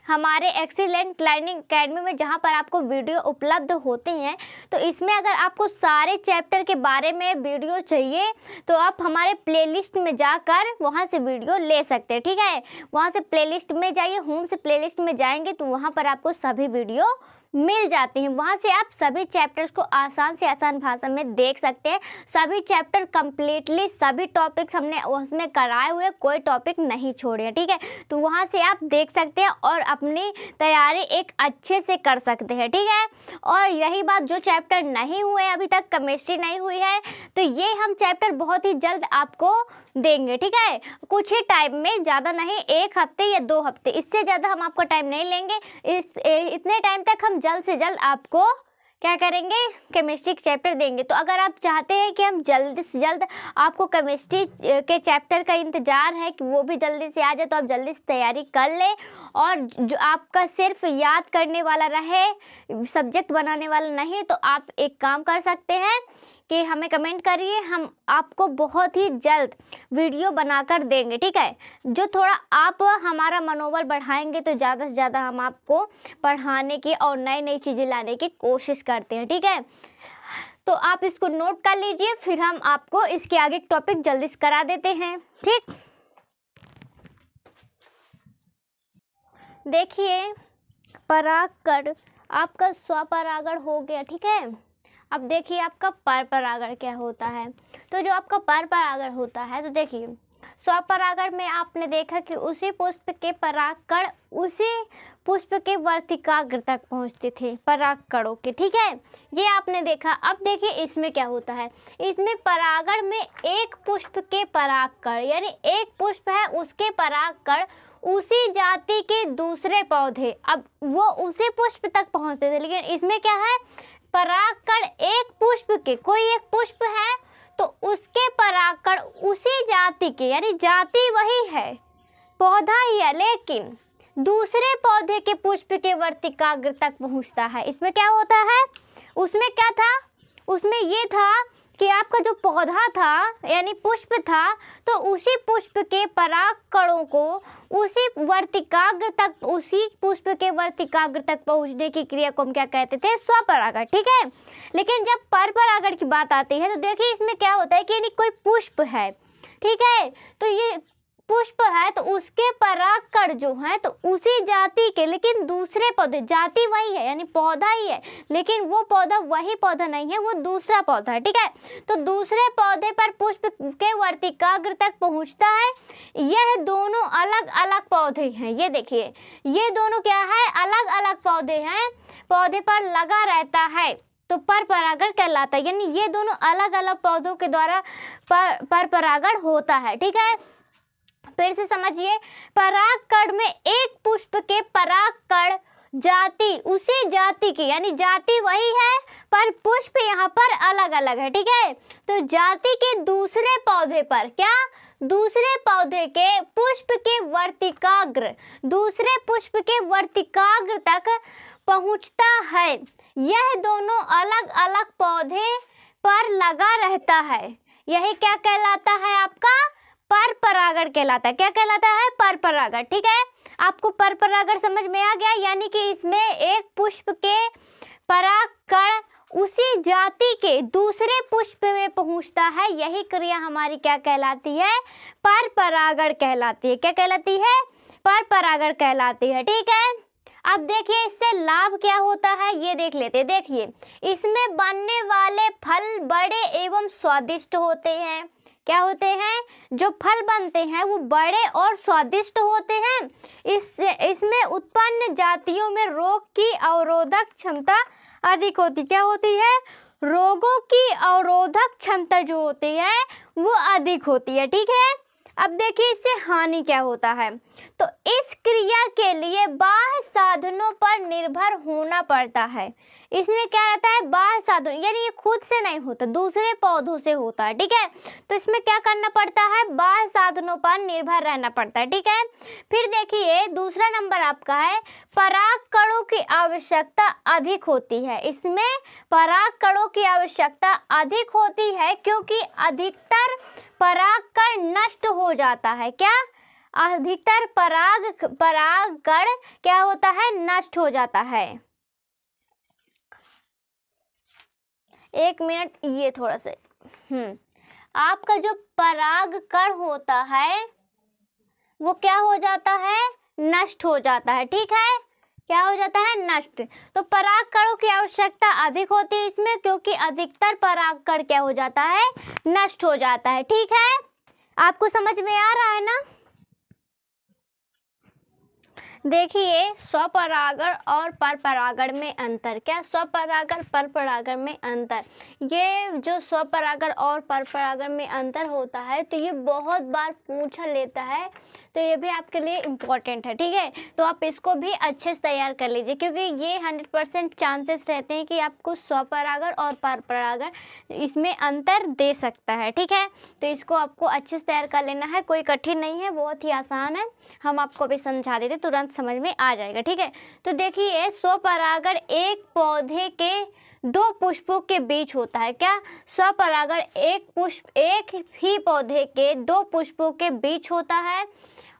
हमारे एक्सीलेंट लर्निंग एकेडमी में जहाँ पर आपको वीडियो उपलब्ध होती हैं, तो इसमें अगर आपको सारे चैप्टर के बारे में वीडियो चाहिए तो आप हमारे प्लेलिस्ट में जाकर वहाँ से वीडियो ले सकते हैं, ठीक है। वहाँ से प्लेलिस्ट में जाइए, होम से प्लेलिस्ट में जाएंगे तो वहाँ पर आपको सभी वीडियो मिल जाती हैं। वहाँ से आप सभी चैप्टर्स को आसान से आसान भाषा में देख सकते हैं। सभी चैप्टर कंप्लीटली सभी टॉपिक्स हमने उसमें कराए हुए, कोई टॉपिक नहीं छोड़े, ठीक है। तो वहाँ से आप देख सकते हैं और अपनी तैयारी एक अच्छे से कर सकते हैं, ठीक है। और यही बात, जो चैप्टर नहीं हुए अभी तक, केमिस्ट्री नहीं हुई है, तो ये हम चैप्टर बहुत ही जल्द आपको देंगे, ठीक है। कुछ ही टाइम में, ज़्यादा नहीं, 1 हफ्ते या 2 हफ्ते, इससे ज़्यादा हम आपको टाइम नहीं लेंगे। इतने टाइम तक हम जल्द से जल्द आपको क्या करेंगे, केमिस्ट्री के चैप्टर देंगे। तो अगर आप चाहते हैं कि हम जल्द से जल्द आपको केमिस्ट्री के चैप्टर का इंतज़ार है कि वो भी जल्दी से आ जाए, तो आप जल्दी से तैयारी कर लें। और जो आपका सिर्फ याद करने वाला रहे, सब्जेक्ट बनाने वाला नहीं, तो आप एक काम कर सकते हैं कि हमें कमेंट करिए, हम आपको बहुत ही जल्द वीडियो बनाकर देंगे, ठीक है। जो थोड़ा आप हमारा मनोबल बढ़ाएंगे तो ज़्यादा से ज़्यादा हम आपको पढ़ाने की और नई नई चीज़ें लाने की कोशिश करते हैं, ठीक है। तो आप इसको नोट कर लीजिए, फिर हम आपको इसके आगे टॉपिक जल्दी से करा देते हैं, ठीक। देखिए, परागकण आपका स्वपरागण हो गया, ठीक है। अब देखिए आपका परपरागण क्या होता है। तो जो आपका परपरागण होता है, तो देखिए स्वपरागण में आपने देखा कि उसी पुष्प के परागकण उसी पुष्प के वर्तिकाग्र तक पहुंचते थे, परागकणों के, ठीक है। ये आपने देखा। अब देखिए इसमें क्या होता है, इसमें परागण में एक पुष्प के परागकण, यानी एक पुष्प है उसके परागकण उसी जाति के दूसरे पौधे, अब वो उसी पुष्प तक पहुंचते थे, लेकिन इसमें क्या है, परागकण एक पुष्प के, कोई एक पुष्प है तो उसके परागकण उसी जाति के, यानी जाति वही है, पौधा ही है, लेकिन दूसरे पौधे के पुष्प के वर्तिकाग्र तक पहुंचता है। इसमें क्या होता है, उसमें क्या था, उसमें ये था कि आपका जो पौधा था यानी पुष्प था, तो उसी पुष्प के परागकणों को उसी वर्तिकाग्र तक, उसी पुष्प के वर्तिकाग्र तक पहुंचने की क्रिया को हम क्या कहते थे, स्वपरागण, ठीक है। लेकिन जब परपरागण की बात आती है, तो देखिए इसमें क्या होता है कि यानी कोई पुष्प है, ठीक है, तो ये पुष्प है तो उसके परागकण जो है तो उसी जाति के, लेकिन दूसरे पौधे, जाति वही है यानी पौधा ही है, लेकिन वो पौधा वही पौधा नहीं है, वो दूसरा पौधा है, ठीक है। तो दूसरे पौधे पर पुष्प के वर्तिकाग्र तक पहुंचता है। यह दोनों अलग अलग पौधे हैं, ये देखिए, ये दोनों क्या है, अलग अलग पौधे हैं, पौधे पर लगा रहता है, तो परपरागण कहलाता है। यानी ये दोनों अलग अलग पौधों के द्वारा परपरागण होता है, ठीक है। फिर से समझिए, परागकण में एक पुष्प के परागकण जाति उसी जाति की, यानी जाति वही है पर पुष्प यहाँ पर अलग अलग है, ठीक है। तो जाति के दूसरे पौधे पर क्या, दूसरे पौधे के पुष्प के वर्तिकाग्र, दूसरे पुष्प के वर्तिकाग्र तक पहुँचता है। यह दोनों अलग अलग पौधे पर लगा रहता है, यही क्या कहलाता है, आपका परपरागण कहलाता है। क्या कहलाता है, परपरागण, ठीक है। आपको परपरागण समझ में आ गया, यानी कि इसमें एक पुष्प के परागकण उसी जाति के दूसरे पुष्प में पहुंचता है, यही क्रिया हमारी क्या कहलाती है, परपरागण कहलाती है। क्या कहलाती है, परपरागण कहलाती है, ठीक है। अब देखिए इससे लाभ क्या होता है, ये देख लेते हैं। देखिए इसमें बनने वाले फल बड़े एवं स्वादिष्ट होते हैं। क्या होते हैं, जो फल बनते हैं वो बड़े और स्वादिष्ट होते हैं। इसमें उत्पन्न जातियों में रोग की अवरोधक क्षमता अधिक होती, क्या होती है, रोगों की अवरोधक क्षमता जो होती है वो अधिक होती है, ठीक है। अब देखिए इससे हानि क्या होता है, तो इस क्रिया के लिए बाह्य साधनों पर निर्भर होना पड़ता है। इसमें क्या रहता है, बाह्य साधन, यानी ये खुद से नहीं होता, दूसरे पौधों से होता है, ठीक है। तो इसमें क्या करना पड़ता है, बाह्य साधनों पर निर्भर रहना पड़ता है, ठीक है। फिर देखिए दूसरा नंबर आपका है, परागकणों की आवश्यकता अधिक होती है। इसमें परागकणों की आवश्यकता अधिक होती है क्योंकि अधिकतर परागकण नष्ट हो जाता है। क्या, अधिकतर परागकण क्या होता है, नष्ट हो जाता है। एक मिनट, ये थोड़ा सा आपका जो परागकण होता है वो क्या हो जाता है, नष्ट हो जाता है, ठीक है। क्या हो जाता है, नष्ट। तो परागकणों की आवश्यकता अधिक होती है इसमें, क्योंकि अधिकतर परागकण क्या हो जाता है, नष्ट हो जाता है। ठीक है, आपको समझ में आ रहा है ना। देखिए स्वपरागण और परपरागण में अंतर। क्या स्वपरागण परपरागण में अंतर, ये जो स्वपरागण और परपरागण में अंतर होता है तो ये बहुत बार पूछा लेता है, तो ये भी आपके लिए इम्पोर्टेंट है। ठीक है, तो आप इसको भी अच्छे से तैयार कर लीजिए, क्योंकि ये 100% चांसेस रहते हैं कि आपको स्वपरागण और परपरागण इसमें अंतर दे सकता है। ठीक है, तो इसको आपको अच्छे से तैयार कर लेना है, कोई कठिन नहीं है, बहुत ही आसान है। हम आपको भी समझा देते, तुरंत समझ में आ जाएगा। ठीक है, तो देखिए स्वपरागण एक पौधे के दो पुष्पों के बीच होता है। क्या, स्वपरागण एक ही पौधे के दो पुष्पों के बीच होता है,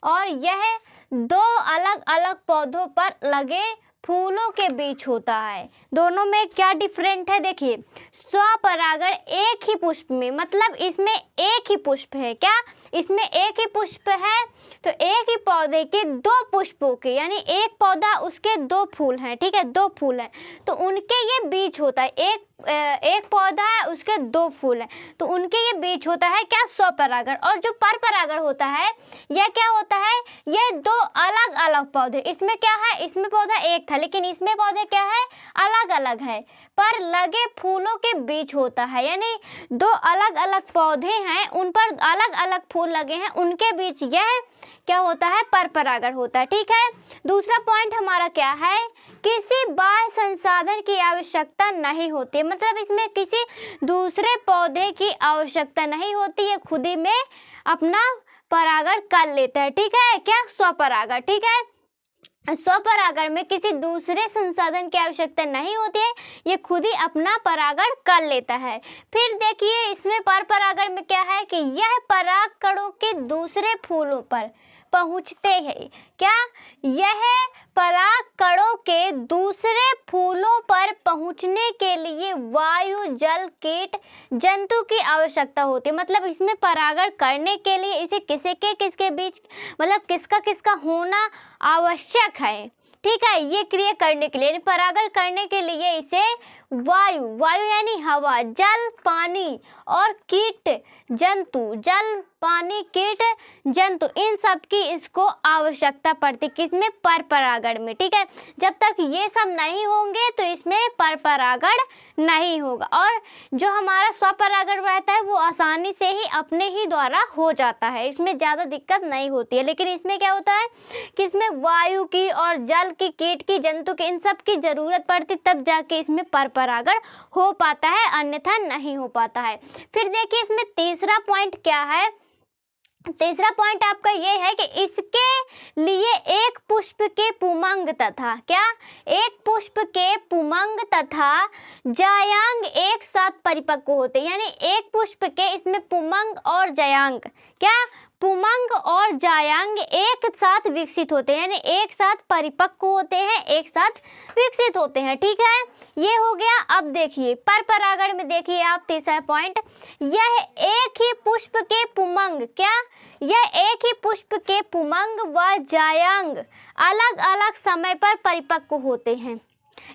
और यह दो अलग अलग पौधों पर लगे फूलों के बीच होता है। दोनों में क्या डिफरेंट है, देखिए स्वपरागण एक ही पुष्प में, मतलब इसमें एक ही पुष्प है। क्या, इसमें एक ही पुष्प है, तो एक ही पौधे के दो पुष्पों के, यानी एक पौधा उसके दो फूल हैं। ठीक है, दो फूल हैं, तो उनके ये बीच होता है, एक पौधा है उसके दो फूल हैं, तो उनके ये बीच होता है क्या, स्वपरागण। और जो परपरागण होता है यह क्या होता है, ये दो अलग अलग पौधे, इसमें क्या है, इसमें पौधा एक था लेकिन इसमें पौधे क्या है, अलग अलग है, पर लगे फूलों के बीच होता है। यानी दो अलग अलग पौधे हैं, उन पर अलग अलग फूल लगे हैं, उनके बीच यह क्या होता है, परपरागण होता है। ठीक है, दूसरा पॉइंट हमारा क्या है, किसी बाह्य संसाधन की आवश्यकता नहीं होती, मतलब इसमें किसी दूसरे पौधे की आवश्यकता नहीं होती, ये खुद ही में अपना परागण कर लेता है। ठीक है, क्या, स्वपरागण। ठीक है, स्वपरागण में किसी दूसरे संसाधन की आवश्यकता नहीं होती है, ये खुद ही अपना परागण कर लेता है। फिर देखिए इसमें परपरागण में क्या है कि यह परागकणों के दूसरे फूलों पर पहुंचते हैं। क्या, यह परागकणों के दूसरे फूलों पर पहुंचने के लिए वायु, जल, कीट, जंतु की आवश्यकता होती है। मतलब इसमें परागण करने के लिए इसे किसके बीच, मतलब किसका किसका होना आवश्यक है। ठीक है, ये क्रिया करने के लिए, परागण करने के लिए इसे वायु यानी हवा, जल, पानी और कीट, जंतु, जल, पानी, कीट, जंतु, इन सब की इसको आवश्यकता पड़ती, किसमें, परपरागण में। ठीक है, जब तक ये सब नहीं होंगे तो इसमें परपरागण नहीं होगा, और जो हमारा स्वपरागण रहता है वो आसानी से ही अपने ही द्वारा हो जाता है, इसमें ज़्यादा दिक्कत नहीं होती है। लेकिन इसमें क्या होता है कि इसमें वायु की और जल की, कीट की, जंतु की, इन सब की जरूरत पड़ती, तब जाके इसमें परपरागण हो पाता है, अन्यथा नहीं हो पाता है। फिर देखिए इसमें तीसरा पॉइंट क्या है, तीसरा पॉइंट आपका ये है कि इसके लिए एक पुष्प के पुमंग तथा, क्या, एक पुष्प के पुमंग तथा जायांग एक साथ परिपक्व होते हैं। यानी एक पुष्प के इसमें पुमंग और जायांग, क्या, पुमंग और जायांग एक साथ विकसित होते हैं, यानी एक साथ परिपक्व होते हैं, एक साथ विकसित होते हैं। ठीक है, ये हो गया। अब देखिए परपरागण में, देखिए आप तीसरा पॉइंट, यह एक ही पुष्प के पुमंग, क्या, यह एक ही पुष्प के पुमंग व जायांग अलग अलग समय पर परिपक्व होते हैं।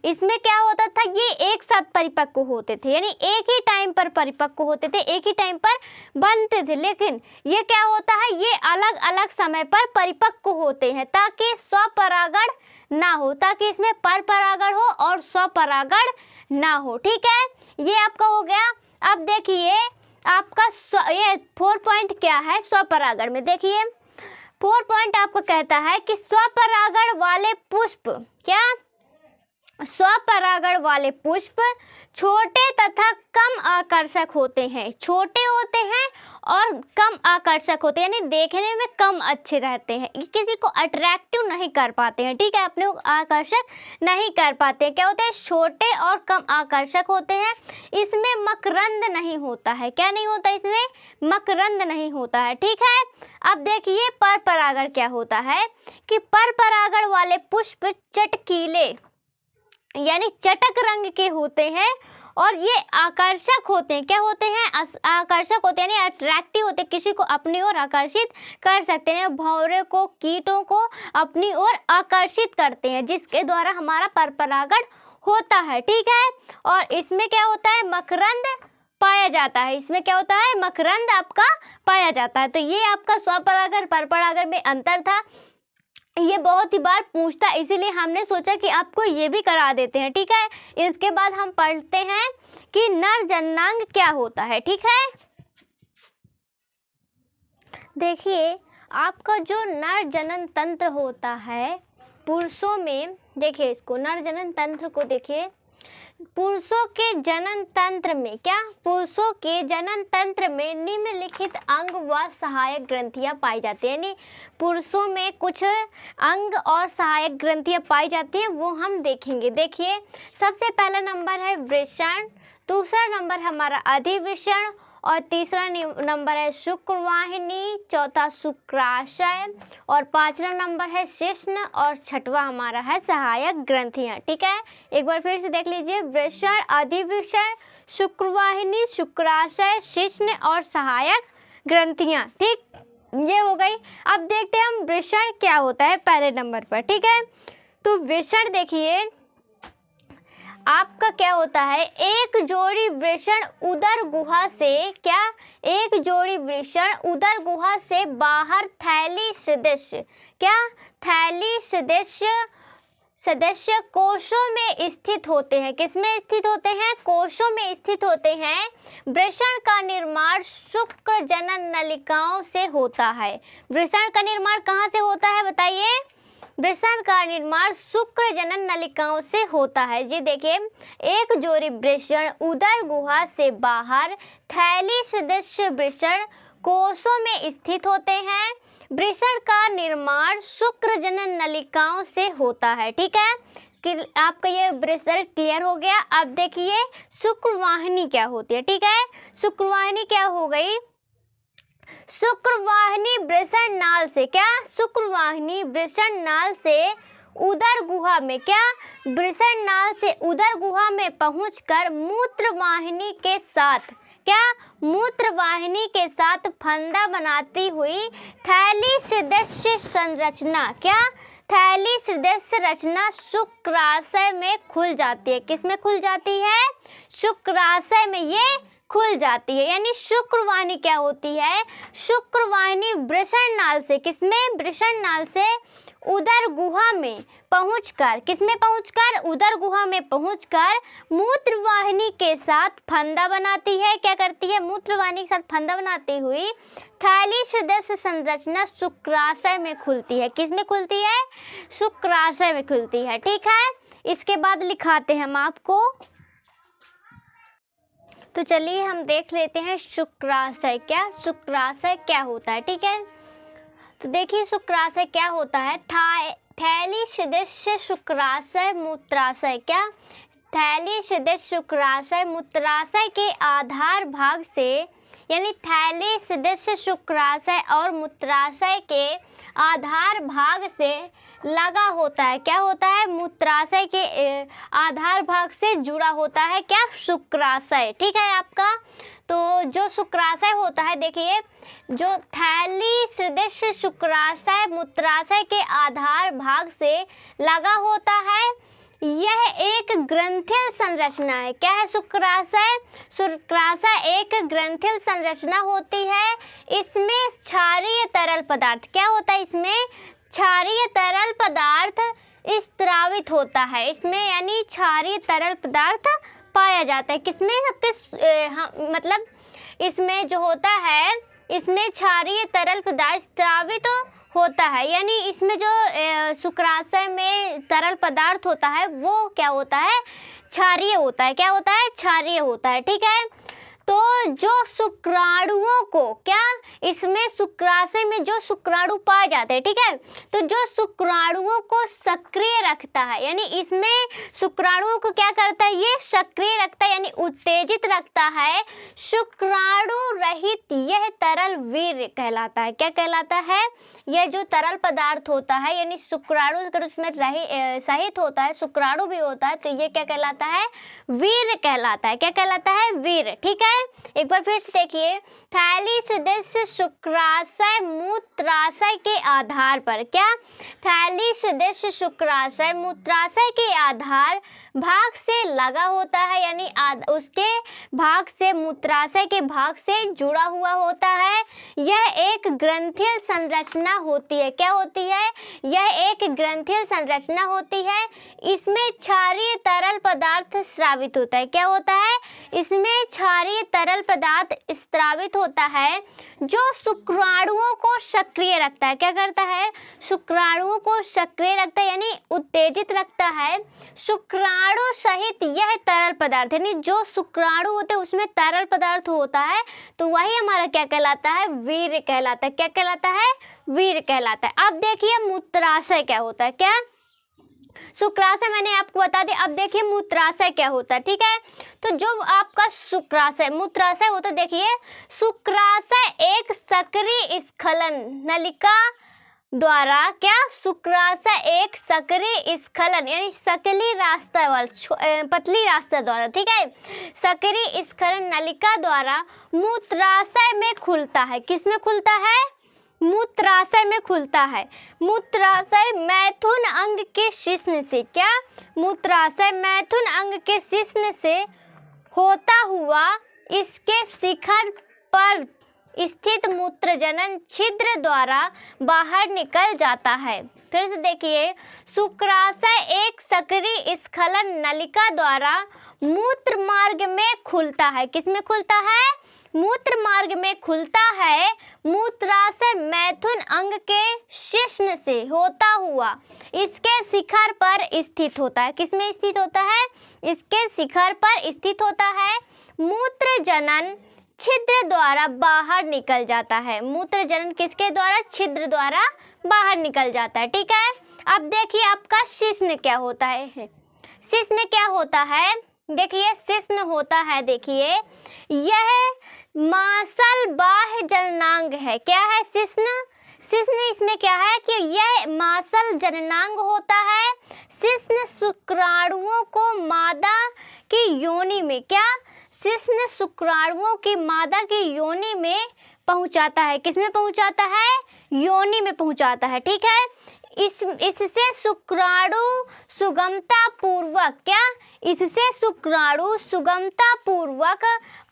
इसमें क्या होता था, ये एक साथ परिपक्व होते थे, यानी एक ही टाइम पर परिपक्व होते थे, एक ही टाइम पर बनते थे। लेकिन ये क्या होता है, ये अलग अलग समय पर परिपक्व होते हैं, ताकि स्वपरागण ना हो, ताकि इसमें परपरागण हो और स्वपरागण ना हो। ठीक है, ये आपका हो गया। अब देखिए आपका ये 4 पॉइंट क्या है स्वपरागण में, देखिए 4 पॉइंट आपको कहता है कि स्वपरागण वाले पुष्प, क्या, स्वपरागण वाले पुष्प छोटे तथा कम आकर्षक होते हैं, छोटे होते हैं और कम आकर्षक होते हैं, यानी देखने में कम अच्छे रहते हैं, किसी को अट्रैक्टिव नहीं कर पाते हैं। ठीक है, अपने को आकर्षक नहीं कर पाते, क्या होते हैं, छोटे और कम आकर्षक होते हैं। इसमें मकरंद नहीं होता है, क्या नहीं होता, इसमें मकरंद नहीं होता है। ठीक है, अब देखिए परपरागण क्या होता है कि परपरागण वाले पुष्प चटकीले यानी चटक रंग के होते हैं और ये आकर्षक होते हैं। क्या होते हैं? आकर्षक होते हैं, यानी अट्रैक्टिव होते हैं, किसी को अपनी ओर आकर्षित कर सकते हैं। भौरे को, कीटों को अपनी ओर आकर्षित करते हैं, जिसके द्वारा हमारा परपरागण होता है। ठीक है, और इसमें क्या होता है? मकरंद पाया जाता है। इसमें क्या होता है? मकरंद आपका पाया जाता है। तो ये आपका स्वपरागण परपरागण में अंतर था। ये बहुत ही बार पूछता है, इसीलिए हमने सोचा कि आपको ये भी करा देते हैं। ठीक है, इसके बाद हम पढ़ते हैं कि नर जननांग क्या होता है। ठीक है, देखिए आपका जो नर जनन तंत्र होता है पुरुषों में, देखिए इसको नर जनन तंत्र को देखिए। पुरुषों के जनन तंत्र में क्या? पुरुषों के जनन तंत्र में निम्नलिखित अंग व सहायक ग्रंथियां पाई जाती हैं। यानी पुरुषों में कुछ अंग और सहायक ग्रंथियां पाई जाती हैं, वो हम देखेंगे। देखिए सबसे पहला नंबर है वृषण, दूसरा नंबर हमारा अधिवृषण, और तीसरा नंबर है शुक्रवाहिनी, चौथा शुक्राशय, और पांचवा नंबर है शिश्न, और छठवा हमारा है सहायक ग्रंथियां। ठीक है, एक बार फिर से देख लीजिए। वृषण, अधिवृषण, शुक्रवाहिनी, शुक्राशय, शिश्न और सहायक ग्रंथियां। ठीक, ये हो गई। अब देखते हैं हम वृषण क्या होता है पहले नंबर पर। ठीक है, तो वृषण देखिए आपका क्या होता है? एक जोड़ी वृषण उदर गुहा से क्या? एक जोड़ी वृषण उदर गुहा से बाहर थैली सदस्य, क्या? थैली सदस्य कोशों में स्थित होते हैं। किसमें स्थित होते हैं? कोशों में स्थित होते हैं। वृषण का निर्माण शुक्र जनन नलिकाओं से होता है। वृषण का निर्माण कहाँ से होता है बताइए? वृषण का निर्माण शुक्र जनन नलिकाओं से होता है। जी देखिए, एक जोड़ी वृषण उदर गुहा से बाहर थैली सदस्य वृषण कोशों में स्थित होते हैं। वृषण का निर्माण शुक्र जनन नलिकाओं से होता है। ठीक है, कि आपका ये वृषण क्लियर हो गया। अब देखिए शुक्रवाहिनी क्या होती है। ठीक है, शुक्रवाहिनी क्या हो गई? शुक्रवाहिनी वृषण नाल से क्या? शुक्रवाहिनी वृषण नाल से उदर गुहा में क्या? वृषण नाल से उदर गुहा में पहुंचकर मूत्रवाहिनी के साथ क्या? मूत्रवाहिनी के साथ फंदा बनाती हुई थैली सदस्य संरचना क्या? थैली सदस्य रचना शुक्राशय में खुल जाती है। किस में खुल जाती है? शुक्राशय में ये खुल जाती है। यानी शुक्रवाहिनी क्या होती है? शुक्रवाहिनी वृषण नाल से, किसमें? वृषण नाल से उदर गुहा में पहुंचकर, किसमें पहुंचकर? उदर गुहा में पहुंचकर मूत्रवाहिनी के साथ फंदा बनाती है। क्या करती है? मूत्रवाहिनी के साथ फंदा बनाती हुई थैली सदस्य संरचना शुक्राशय में खुलती है। किस में खुलती है? शुक्राशय में खुलती है। ठीक है, इसके बाद लिखाते हैं हम आपको। तो चलिए हम देख लेते हैं शुक्राशय क्या? शुक्राशय क्या होता है। ठीक है, तो देखिए शुक्राशय क्या होता है? थैली सदस्य शुक्राशय मूत्राशय क्या? थैली सदस्य शुक्राशय मूत्राशय के आधार भाग से, यानी थैली सदस्य शुक्राशय और मूत्राशय के आधार भाग से लगा होता है। क्या होता है? मूत्राशय के आधार भाग से जुड़ा होता है क्या? शुक्राशय। ठीक है आपका, तो जो शुक्राशय होता है, देखिए जो थैली सदस्य शुक्राशय मूत्राशय के आधार भाग से लगा होता है, यह एक ग्रंथिल संरचना है। क्या है? शुक्राशय। शुक्राशय एक ग्रंथिल संरचना होती है। इसमें क्षारीय तरल पदार्थ क्या होता है? इसमें क्षारीय तरल पदार्थ स्त्रावित होता है। इसमें यानी क्षारीय तरल पदार्थ पाया जाता है। किसमें? सबके मतलब इसमें जो होता है, इसमें क्षारीय तरल पदार्थ स्त्रावित होता है। यानी इसमें जो शुक्राशय में तरल पदार्थ होता है वो क्या होता है? क्षारीय होता है। क्या होता है? क्षारीय होता है। ठीक है, तो जो शुक्राणुओं को क्या, इसमें शुक्राशय में जो शुक्राणु पाए जाते हैं, ठीक है, तो जो शुक्राणुओं को सक्रिय रखता है, यानी इसमें शुक्राणुओं को क्या करता है, ये सक्रिय रखता है यानी उत्तेजित रखता है, शुक्राणु रहित यह तरल वीर्य कहलाता है। क्या कहलाता है, यह जो तरल पदार्थ होता है यानी शुक्राणु अगर उसमें सहित होता है, शुक्राणु भी होता है, तो ये क्या कहलाता है, वीर्य कहलाता है। क्या कहलाता है, वीर्य। ठीक है, एक बार फिर से देखिए, थैली सदस्य शुक्राशय मूत्राशय के आधार पर, क्या, थैली सदस्य शुक्राशय मूत्राशय के आधार भाग से लगा होता है, यानी उसके भाग से, मूत्राशय के भाग से जुड़ा हुआ होता है। यह एक ग्रंथियल संरचना होती है। क्या होती है, यह एक ग्रंथियल संरचना होती है। इसमें क्षारीय तरल पदार्थ स्रावित होता है। क्या होता है, इसमें क्षारीय तरल पदार्थ स्रावित होता है जो शुक्राणुओं को सक्रिय रखता है। क्या करता है, शुक्राणुओं को सक्रिय रखता है यानी उत्तेजित रखता है। शुक्राणु सहित यह तरल पदार्थ, यानी जो शुक्राणु होते हैं उसमें तरल पदार्थ होता है, तो वही हमारा क्या कहलाता है, वीर्य कहलाता है। क्या कहलाता है, वीर्य कहलाता है। अब देखिए मूत्राशय क्या होता है। क्या, शुक्राशय मैंने आपको बता दिया। अब देखिए मूत्राशय क्या होता है। ठीक है, तो जो आपका शुक्राशय मूत्राशय होता है, देखिए शुक्राशय एक सक्रिय स्खलन नलिका द्वारा, क्या, शुक्राशय एक सक्रिय स्खलन यानी सकली रास्ता वाला पतली रास्ता द्वारा, ठीक है, सक्रिय स्खलन नलिका द्वारा मूत्राशय में खुलता है। किस में खुलता है, मूत्राशय में खुलता है। मूत्राशय मैथुन अंग के शिश्न से, क्या, मूत्राशय मैथुन अंग के शिश्न से होता हुआ इसके शिखर पर स्थित मूत्रजनन छिद्र द्वारा बाहर निकल जाता है। फिर से देखिए, शुक्राशय एक सक्रिय स्खलन नलिका द्वारा मूत्र मार्ग में खुलता है। किस में खुलता है, मूत्र मार्ग में खुलता है। मूत्राशय मैथुन अंग के शिश्न से होता हुआ इसके शिखर पर स्थित होता है। किस में स्थित होता है, इसके शिखर पर स्थित होता है। मूत्र जनन छिद्र द्वारा बाहर निकल जाता है। मूत्र जनन किसके द्वारा, छिद्र द्वारा बाहर निकल जाता है। ठीक है, अब देखिए आपका शिश्न क्या होता है। शिश्न क्या होता है, देखिए शिश्न होता है, देखिए यह मासल बाह्य जननांग है। क्या है शिश्न, शिश्न इसमें क्या है कि यह मासल जननांग होता है। शिश्न शुक्राणुओं को मादा की योनि में, क्या, शिश्न शुक्राणुओं की मादा की योनि में पहुंचाता है। किसमें पहुंचाता है, योनि में पहुंचाता है। ठीक है, इससे शुक्राणु सुगमता पूर्वक, क्या, इससे शुक्राणु सुगमता पूर्वक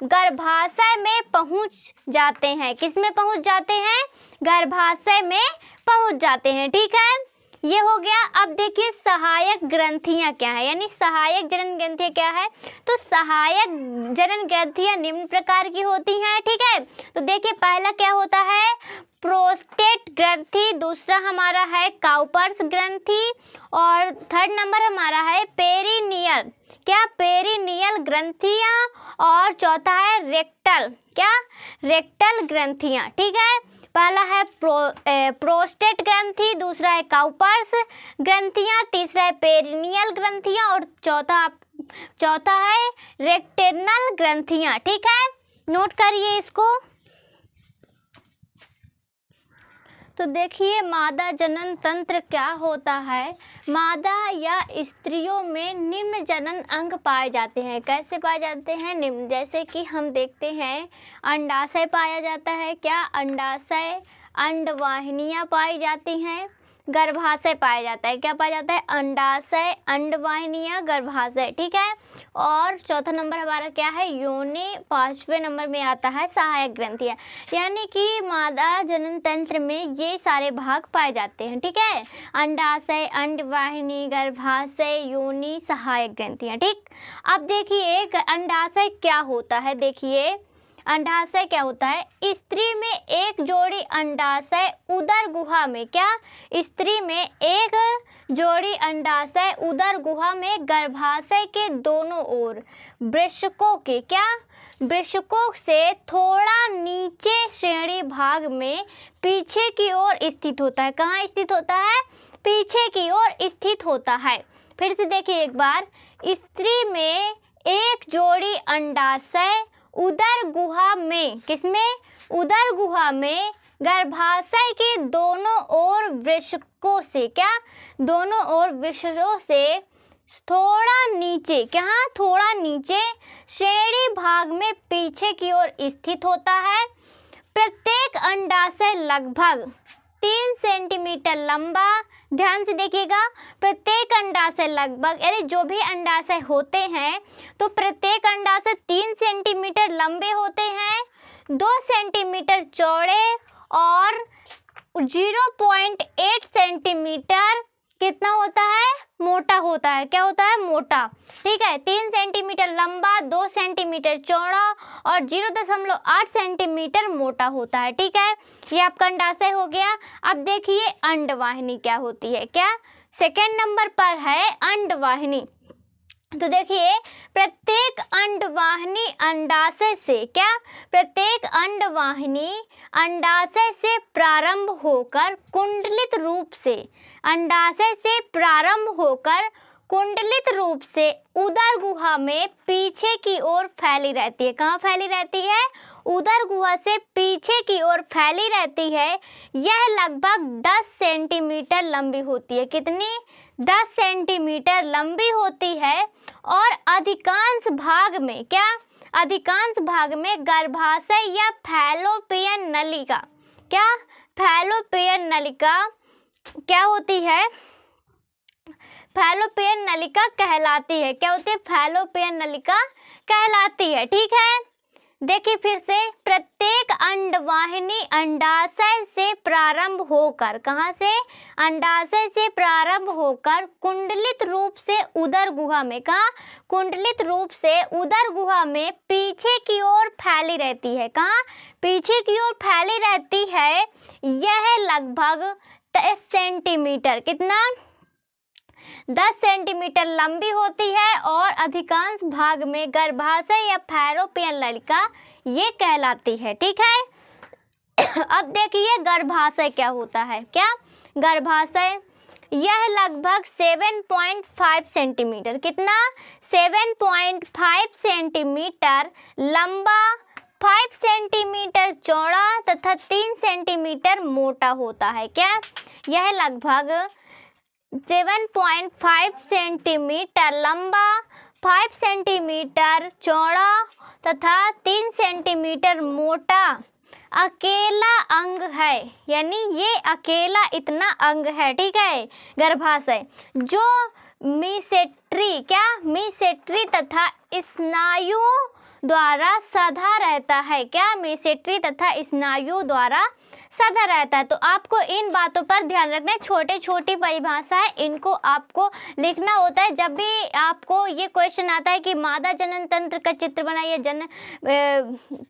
गर्भाशय में पहुंच जाते हैं। किस में पहुंच जाते हैं, गर्भाशय में पहुंच जाते हैं। ठीक है, ये हो गया। अब देखिए सहायक ग्रंथियां क्या है, यानी सहायक जनन ग्रंथियां क्या है, तो सहायक जनन ग्रंथियां निम्न प्रकार की होती हैं। ठीक है, तो देखिए पहला क्या होता है, प्रोस्टेट ग्रंथि, दूसरा हमारा है काउपर्स ग्रंथि, और थर्ड नंबर हमारा है पेरिनियल, क्या, पेरिनियल ग्रंथियां, और चौथा है रेक्टल, क्या, रेक्टल ग्रंथियां। ठीक है, पहला है प्रोस्टेट ग्रंथि, दूसरा है काउपर्स ग्रंथियां, तीसरा है पेरिनियल ग्रंथियां, और चौथा है रेक्टेनल ग्रंथियां। ठीक है, नोट करिए इसको। तो देखिए मादा जनन तंत्र क्या होता है। मादा या स्त्रियों में निम्न जनन अंग पाए जाते हैं। कैसे पाए जाते हैं, निम्न, जैसे कि हम देखते हैं अंडाशय पाया जाता है, क्या, अंडाशय, अंडवाहिनियाँ पाई जाती हैं, गर्भाशय पाया जाता है। क्या पाया जाता है, अंडाशय, अंडवाहिनियाँ, गर्भाशय। ठीक है, और चौथा नंबर हमारा क्या है, योनि, पांचवें नंबर में आता है सहायक ग्रंथियाँ, यानी कि मादा जनन तंत्र में ये सारे भाग पाए जाते हैं। ठीक है, अंडाशय, अंडवाहिनी, गर्भाशय, योनि, सहायक ग्रंथियाँ। ठीक, अब देखिए अंडाशय क्या होता है। देखिए अंडाशय क्या होता है, स्त्री में एक जोड़ी अंडाशय उदर गुहा में, क्या, स्त्री में एक जोड़ी अंडाशय उदर गुहा में गर्भाशय के दोनों ओर वृषकों के, क्या, वृषकों से थोड़ा नीचे श्रेणी भाग में पीछे की ओर स्थित होता है। कहाँ स्थित होता है? पीछे की ओर स्थित होता है। फिर से देखिए एक बार, स्त्री में एक जोड़ी अंडाशय उदर गुहा में, किसमें? उदर गुहा में गर्भाशय के दोनों ओर वृषकों से, क्या? दोनों ओर वृषकों से थोड़ा नीचे, क्या? थोड़ा नीचे श्रेणी भाग में पीछे की ओर स्थित होता है। प्रत्येक अंडाशय लगभग 3 सेंटीमीटर लंबा, ध्यान से देखिएगा, प्रत्येक अंडाशय लगभग, यानी जो भी अंडाशय होते हैं तो प्रत्येक अंडाशय 3 सेंटीमीटर लंबे होते हैं, 2 सेंटीमीटर चौड़े और 0.8 सेंटीमीटर कितना होता है? मोटा होता है। क्या होता है? मोटा। ठीक है, 3 सेंटीमीटर लंबा, 2 सेंटीमीटर चौड़ा और 0.8 सेंटीमीटर मोटा होता है। ठीक है, ये आपका अंडाशय हो गया। अब देखिए अंडवाहिनी क्या होती है। क्या? सेकंड नंबर पर है अंडवाहिनी। तो देखिए, प्रत्येक अंडवाहिनी अंडाशय से, क्या? प्रत्येक अंडवाहिनी अंडाशय से प्रारंभ होकर कुंडलित रूप से, अंडाशय से प्रारंभ होकर कुंडलित रूप से उदर गुहा में पीछे की ओर फैली रहती है। कहाँ फैली रहती है? उदर गुहा से पीछे की ओर फैली रहती है। यह लगभग 10 सेंटीमीटर लंबी होती है। कितनी? 10 सेंटीमीटर लंबी होती है और अधिकांश भाग में, क्या? अधिकांश भाग में गर्भाशय या फैलोपियन नलिका, क्या? फैलोपियन नलिका क्या होती है? फैलोपियन नलिका कहलाती है। क्या होती है? फैलोपियन नलिका कहलाती है। ठीक है, देखिए फिर से, प्रत्येक अंडवाहिनी अंडाशय से प्रारंभ होकर, कहाँ से? अंडाशय से प्रारंभ होकर कुंडलित रूप से उदर गुहा में, कहाँ? कुंडलित रूप से उदर गुहा में पीछे की ओर फैली रहती है। कहाँ? पीछे की ओर फैली रहती है। यह लगभग 10 सेंटीमीटर, कितना? 10 सेंटीमीटर लंबी होती है और अधिकांश भाग में गर्भाशय या फैलोपियन नलिका ये कहलाती है। ठीक है, अब देखिए गर्भाशय क्या होता है। क्या? गर्भाशय, यह लगभग 7.5 सेंटीमीटर, कितना? 7.5 सेंटीमीटर लंबा, 5 सेंटीमीटर चौड़ा तथा 3 सेंटीमीटर मोटा होता है। क्या? यह लगभग 7.5 सेंटीमीटर लंबा, 5 सेंटीमीटर चौड़ा तथा 3 सेंटीमीटर मोटा अकेला अंग है। यानी ये अकेला इतना अंग है। ठीक है, गर्भाशय जो मीसेट्री, क्या? मीसेट्री तथा स्नायुओं द्वारा सधा रहता है। क्या? मीसेट्री तथा स्नायुओं द्वारा सधा रहता है। तो आपको इन बातों पर ध्यान रखना है। छोटे छोटी परिभाषा है, इनको आपको लिखना होता है। जब भी आपको ये क्वेश्चन आता है कि मादा जनन तंत्र का चित्र बनाइए,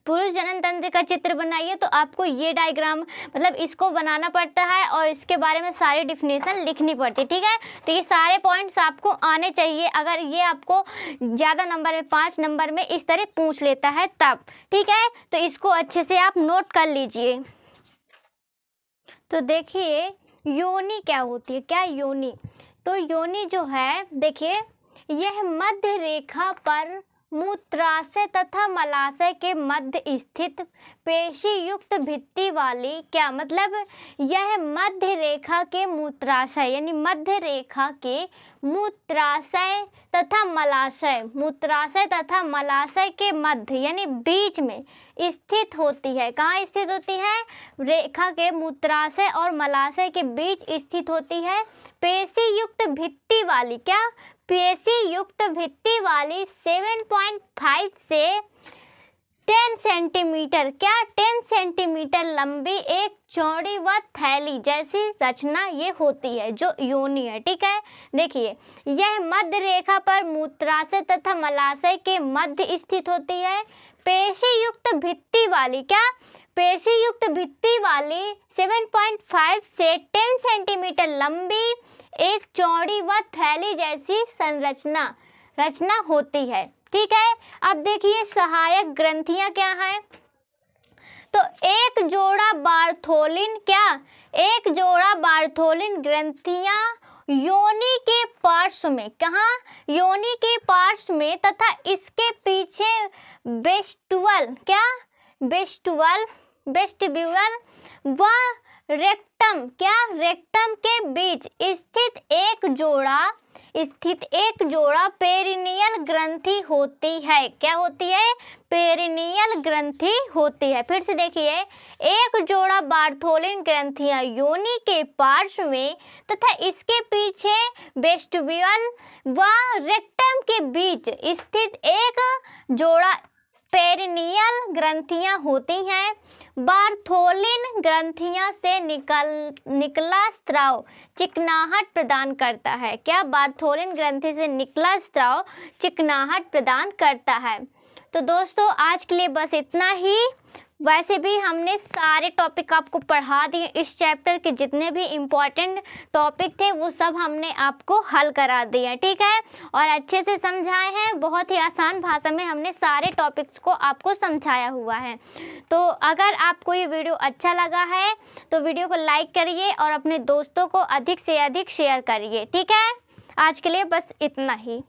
पुरुष जनन तंत्र का चित्र बनाइए, तो आपको ये डायग्राम, मतलब इसको बनाना पड़ता है और इसके बारे में सारी डिफिनेशन लिखनी पड़ती है। ठीक है, तो ये सारे पॉइंट्स आपको आने चाहिए। अगर ये आपको ज़्यादा नंबर में, 5 नंबर में इस तरह पूछ लेता है तब। ठीक है, तो इसको अच्छे से आप नोट कर लीजिए। तो देखिए योनि क्या होती है। क्या? योनि, तो योनि जो है, देखिए यह मध्य रेखा पर मूत्राशय तथा मलाशय के मध्य स्थित पेशी युक्त भित्ति वाली, क्या मतलब? यह मध्य रेखा के मूत्राशय, यानी मध्य रेखा के मूत्राशय तथा मलाशय, मूत्राशय तथा मलाशय के मध्य यानी बीच में स्थित होती है। कहाँ स्थित होती है? रेखा के मूत्राशय और मलाशय के बीच स्थित होती है। पेशी युक्त भित्ति वाली, क्या? पेशी युक्त भित्ति वाली 7.5 से 10 सेंटीमीटर, क्या? 10 सेंटीमीटर लंबी एक चौड़ी व थैली जैसी रचना ये होती है, जो योनि है। ठीक है, देखिए यह मध्य रेखा पर मूत्राशय तथा मलाशय के मध्य स्थित होती है। पेशी युक्त भित्ति वाली, क्या? पेशी युक्त भित्ति वाली 7.5 से 10 सेंटीमीटर लंबी एक चौड़ी व थैली जैसी रचना होती है। ठीक है। अब देखिए सहायक ग्रंथियां क्या हैं। तो एक जोड़ा बार्थोलिन, क्या, एक जोड़ा बार्थोलिन ग्रंथियां योनि के पार्श्व में, कहाँ, योनि के पार्श्व में तथा इसके पीछे वेस्टिब्यूल, क्या, वेस्टिब्यूल व रेक्टम, क्या, रेक्टम के बीच स्थित एक जोड़ा पेरिनियल ग्रंथि होती है। क्या होती है? पेरिनियल ग्रंथि होती है। फिर से देखिए, एक जोड़ा बार्थोलिन ग्रंथियां योनि के पार्श्व में तथा इसके पीछे वेस्टिब्यूल व रेक्टम के बीच स्थित एक जोड़ा पेरिनियल ग्रंथियां होती हैं। बार्थोलिन ग्रंथियां से निकला स्राव चिकनाहट प्रदान करता है। क्या, बार्थोलिन ग्रंथि से निकला स्राव चिकनाहट प्रदान करता है। तो दोस्तों आज के लिए बस इतना ही। वैसे भी हमने सारे टॉपिक आपको पढ़ा दिए, इस चैप्टर के जितने भी इम्पोर्टेंट टॉपिक थे वो सब हमने आपको हल करा दिए, ठीक है, और अच्छे से समझाए हैं। बहुत ही आसान भाषा में हमने सारे टॉपिक्स को आपको समझाया हुआ है। तो अगर आपको ये वीडियो अच्छा लगा है तो वीडियो को लाइक करिए और अपने दोस्तों को अधिक से अधिक शेयर करिए, ठीक है। आज के लिए बस इतना ही।